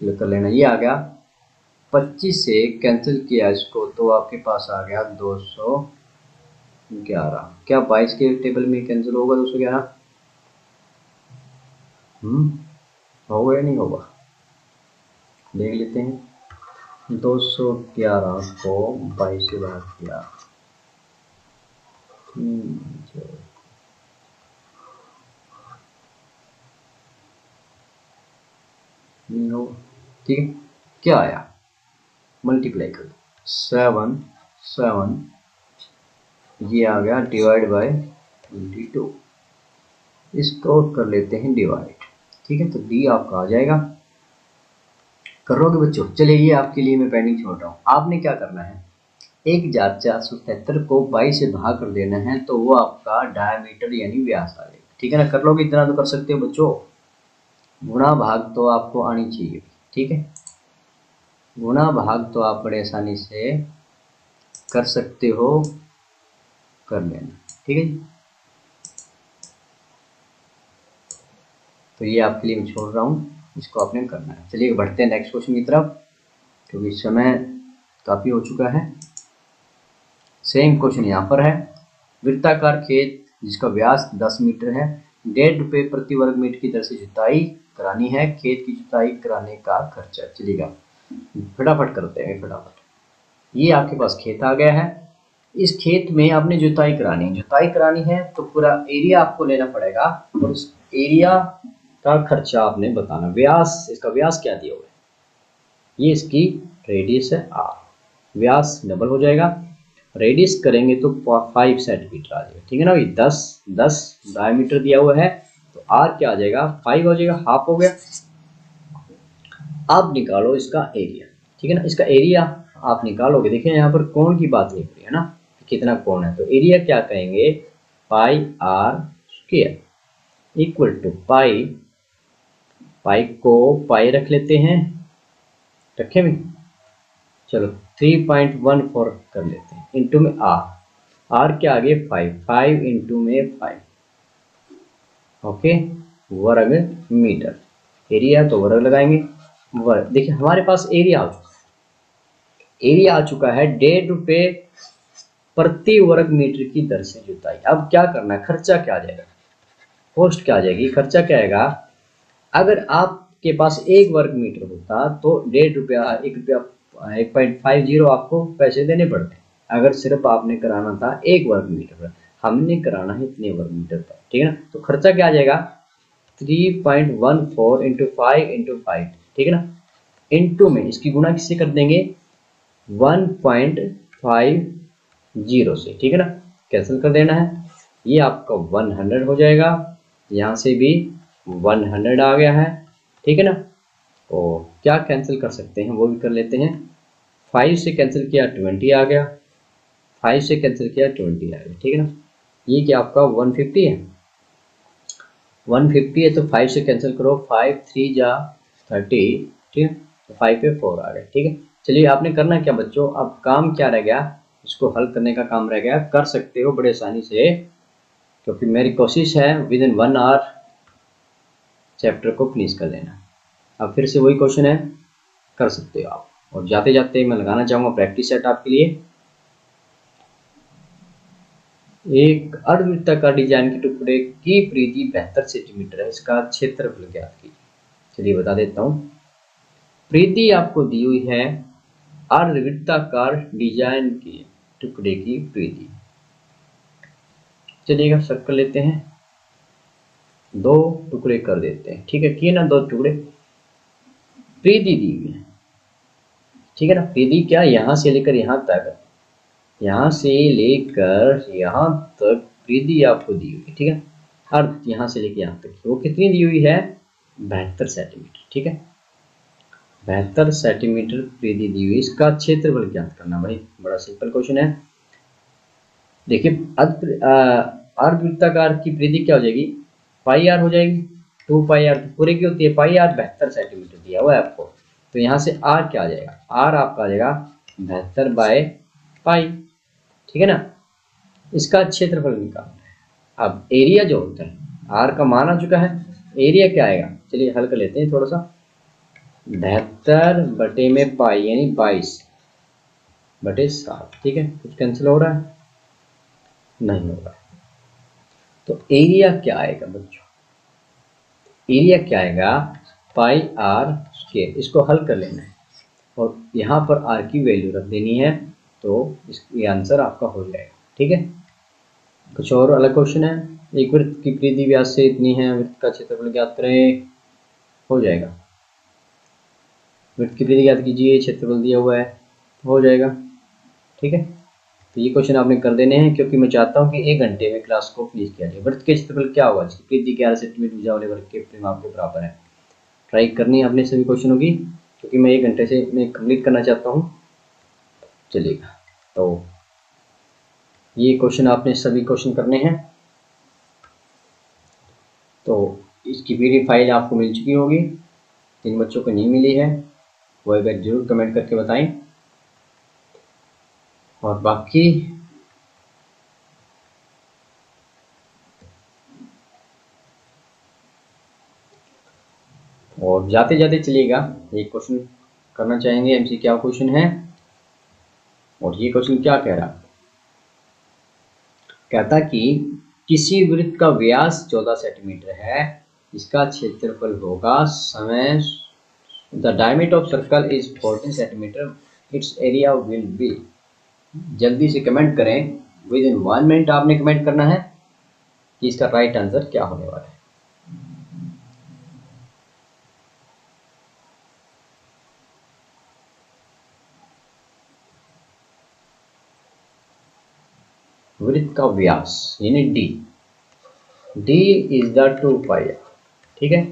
चलो कर लेना, ये आ गया 25 से कैंसिल किया इसको तो आपके पास आ गया 211, क्या 22 के टेबल में कैंसिल होगा 211, होगा या नहीं होगा देख लेते हैं, 211 को 22 से भाग किया, नहीं होगा, ठीक है, क्या आया मल्टीप्लाई कर 7 ये आ गया डिवाइड बाय 22, इसको कर लेते हैं डिवाइड, ठीक है, तो डी आपका आ जाएगा, करोगे बच्चों, चलिए ये आपके लिए मैं पेंडिंग छोड़ रहा हूँ, आपने क्या करना है 1477 को 22 से भाग कर देना है तो वो आपका डायमीटर यानी व्यास आ जाएगा, ठीक है ना, कर लोगे इतना तो कर सकते हो बच्चों, गुणा भाग तो आपको आनी चाहिए, ठीक है, गुणा भाग तो आप बड़े आसानी से कर सकते हो, कर लेना, ठीक है जी, तो ये आपके लिए मैं छोड़ रहा हूँ, इसको आपने करना है। चलिए बढ़ते हैं नेक्स्ट क्वेश्चन की तरफ, क्योंकि समय काफ़ी हो चुका है। सेम क्वेश्चन यहाँ पर है, वृत्ताकार खेत जिसका व्यास 10 मीटर है। 1.5 रुपये प्रति वर्ग मीटर की दर से जुताई करानी है। खेत की जुताई कराने का खर्चा। चलिएगा फटाफट करते हैं फटाफट। ये आपके पास खेत आ गया है। इस खेत में आपने जुताई करानी है तो पूरा एरिया आपको लेना पड़ेगा और उस एरिया का खर्चा आपने बताना। व्यास, इसका व्यास क्या दिया हुआ है, ये इसकी रेडियस है आर। व्यास डबल हो जाएगा, रेडियस करेंगे तो 5 सेंटीमीटर आ जाएगा। ठीक है ना भाई, 10 डायमीटर दिया हुआ है तो आर क्या आ जाएगा, 5 हो जाएगा, हाफ हो गया। आप निकालो इसका एरिया। ठीक है ना, इसका एरिया आप निकालोगे। देखिए यहाँ पर कोण की बात नहीं हो रही है ना, कितना कोण है, तो एरिया क्या कहेंगे, पाई आर स्क्वायर इक्वल टू पाई को पाई रख लेते हैं, रखे भी, चलो 3.14 कर लेते हैं, इंटू में आर क्या आ गया 5 इंटू में 5, ओके, वर्ग मीटर। एरिया तो वर्ग लगाएंगे, वर्ग। देखिए हमारे पास एरिया आ चुका है, एरिया आ चुका है 1.5 रुपये प्रति वर्ग मीटर की दर से जुताई। अब क्या करना है, खर्चा क्या आ जाएगा, कॉस्ट क्या आ जाएगी, खर्चा क्या आएगा। अगर आपके पास 1 वर्ग मीटर होता तो 1.5 रुपया 1.50 आपको पैसे देने पड़ते, अगर सिर्फ आपने कराना था 1 वर्ग मीटर पर, हमने कराना है इतने वर्ग मीटर पर। ठीक है ना, तो खर्चा क्या आ जाएगा 3.14 इंटू 5, ठीक है ना, इंटू में इसकी गुणा किससे कर देंगे 1.50 से। ठीक है ना, कैंसिल कर देना है, ये आपका 100 हो जाएगा, यहाँ से भी 100 आ गया है। ठीक है ना, तो क्या कैंसिल कर सकते हैं वो भी कर लेते हैं। 5 से कैंसिल किया 20 आ गया, 5 से कैंसिल किया 20 आ गया। ठीक है ना, ये क्या आपका 150 है, 150 है तो 5 से कैंसिल करो, 5 3 जा 30, ठीक है, तो 5 पे 4 आ गया। ठीक है, चलिए आपने करना क्या बच्चों, अब काम क्या रह गया, इसको हल करने का काम रह गया। कर सकते हो बड़े आसानी से, क्योंकि मेरी कोशिश है विद इन 1 आवर चैप्टर को फिनिश कर लेना। अब फिर से वही क्वेश्चन है, कर सकते हो आप। और जाते जाते मैं लगाना चाहूँगा प्रैक्टिस सेट आपके लिए। एक अर्धवृत्ताकार डिजाइन के टुकड़े की परिधि 72 सेंटीमीटर है, इसका क्षेत्रफल ज्ञात कीजिए। चलिए बता देता हूँ, परिधि आपको दी हुई है अर्धवृत्ताकार डिजाइन के टुकड़े की परिधि। चलिएगा सर्कल लेते हैं, 2 टुकड़े कर देते हैं। ठीक है, किए ना 2 टुकड़े, परिधि दी हुई है। ठीक है ना, परिधि क्या, यहाँ से लेकर यहाँ तक, यहाँ से लेकर यहाँ तक परिधि आपको दी हुई है। ठीक है, हर यहाँ से लेकर यहाँ तक वो कितनी दी हुई है 72 सेंटीमीटर। ठीक है, 72 सेंटीमीटर परिधि दी हुई, इसका क्षेत्रफल ज्ञात करना। भाई बड़ा सिंपल क्वेश्चन है। देखिए अर्धवृत्ताकार की परिधि क्या हो जाएगी, पाई आर हो जाएगी, 2 पाई आर पूरे की होती है, पाई आर 72 सेंटीमीटर दिया हुआ है आपको, तो यहाँ से आर क्या आ जाएगा, आर आपका आ जाएगा 72 बाय पाई। ठीक है ना, इसका क्षेत्रफल निकालना है। अब एरिया जो होता है, आर का मान आ चुका है, एरिया क्या आएगा, चलिए हल कर लेते हैं थोड़ा सा। 72 बटे में पाई यानी 22 बटे 7। ठीक है, कुछ कैंसिल हो रहा है, नहीं हो रहा है, तो एरिया क्या आएगा बच्चों, एरिया क्या आएगा पाई आर स्क्वायर। इसको हल कर लेना है और यहाँ पर आर की वैल्यू रख देनी है, तो ये आंसर आपका हो जाएगा। ठीक है, कुछ और अलग क्वेश्चन है, एक वृत्त की परिधि व्यास से इतनी है, वृत्त का क्षेत्रफल ज्ञात करें, हो जाएगा। वृत्त की परिधि ज्ञात कीजिए, क्षेत्रफल दिया हुआ है, हो जाएगा। ठीक है, तो ये क्वेश्चन आपने कर देने हैं, क्योंकि मैं चाहता हूँ कि 1 घंटे में क्लास को फिनिश किया जाए। वृत्त के क्षेत्रफल क्या होगा, इसकी परिधि 11 सेंटीमीटर भुजा वाले वृत्त के परिमाप के बराबर है। ट्राई करनी है अपने सभी क्वेश्चनों की, क्योंकि मैं 1 घंटे से मैं कंप्लीट करना चाहता हूँ। चलिएगा, तो ये क्वेश्चन आपने सभी क्वेश्चन करने हैं। तो इसकी पीडीएफ फाइल आपको मिल चुकी होगी, जिन बच्चों को नहीं मिली है वो एक बार जरूर कमेंट करके बताएं। और बाकी और जाते जाते चलिएगा, एक क्वेश्चन करना चाहेंगे, एमसी क्या क्वेश्चन है। और ये क्वेश्चन क्या कह रहा, कहता कि किसी वृत्त का व्यास 14 सेंटीमीटर है, इसका क्षेत्रफल होगा समय, the diameter of circle is 14 centimetre, it's area will be. जल्दी से कमेंट करें, विद इन 1 मिनट आपने कमेंट करना है कि इसका राइट आंसर क्या होने वाला है। वृत्त का व्यास यानी डी, डी इज द 2 पाई, ठीक है।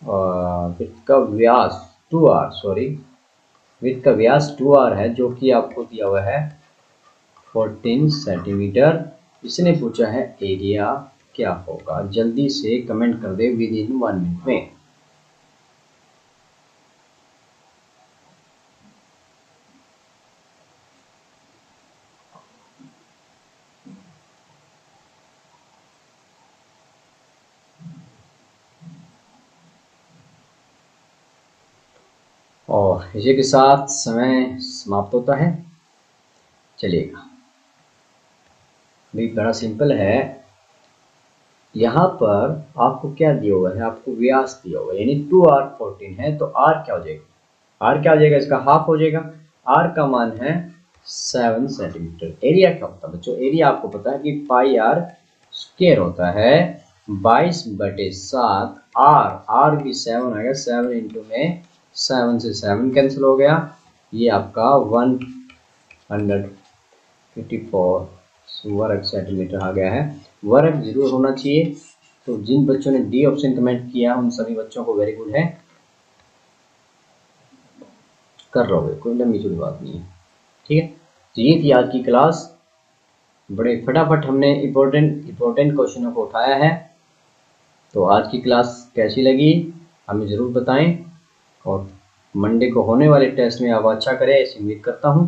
और वृत्त का व्यास 2r, सॉरी, वृत्त का व्यास 2r है, जो कि आपको दिया हुआ है 14 सेंटीमीटर। इसने पूछा है एरिया क्या होगा। जल्दी से कमेंट कर दे विद इन 1 मिनट में। और इसी के साथ समय समाप्त होता है। चलिएगा, भी बड़ा सिंपल है। यहाँ पर आपको क्या दिया हुआ है, आपको व्यास दिया हुआ है, यानी 2r 14 है, तो r क्या हो जाएगा, r क्या हो जाएगा, इसका हाफ हो जाएगा। r का मान है 7 सेंटीमीटर। एरिया क्या होता है बच्चों, एरिया आपको पता है कि पाई r स्क्वायर होता है 22/7। r भी 7 आएगा, 7 इंटू में 7 से 7 कैंसिल हो गया, ये आपका 154 वर्ग सेंटीमीटर आ गया है। वर्ग जरूर होना चाहिए। तो जिन बच्चों ने डी ऑप्शन कमेंट किया उन सभी बच्चों को वेरी गुड है, कर रहे हो, कोई लंबी चौड़ी बात नहीं है, ठीक है। तो ये थी आज की क्लास। बड़े फटाफट हमने इम्पोर्टेंट क्वेश्चनों को उठाया है। तो आज की क्लास कैसी लगी हमें ज़रूर बताएं, और मंडे को होने वाले टेस्ट में आप अच्छा करें ऐसी उम्मीद करता हूं।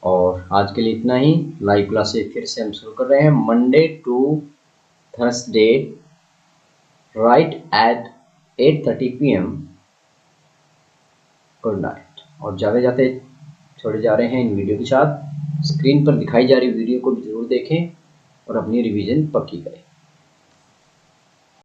और आज के लिए इतना ही। लाइव क्लासेस फिर से हम शुरू कर रहे हैं Monday to Thursday right at 8:30 PM। Good night. और जाते जाते छोड़े जा रहे हैं इन वीडियो के साथ, स्क्रीन पर दिखाई जा रही वीडियो को भी जरूर देखें और अपनी रिवीजन पक्की करें।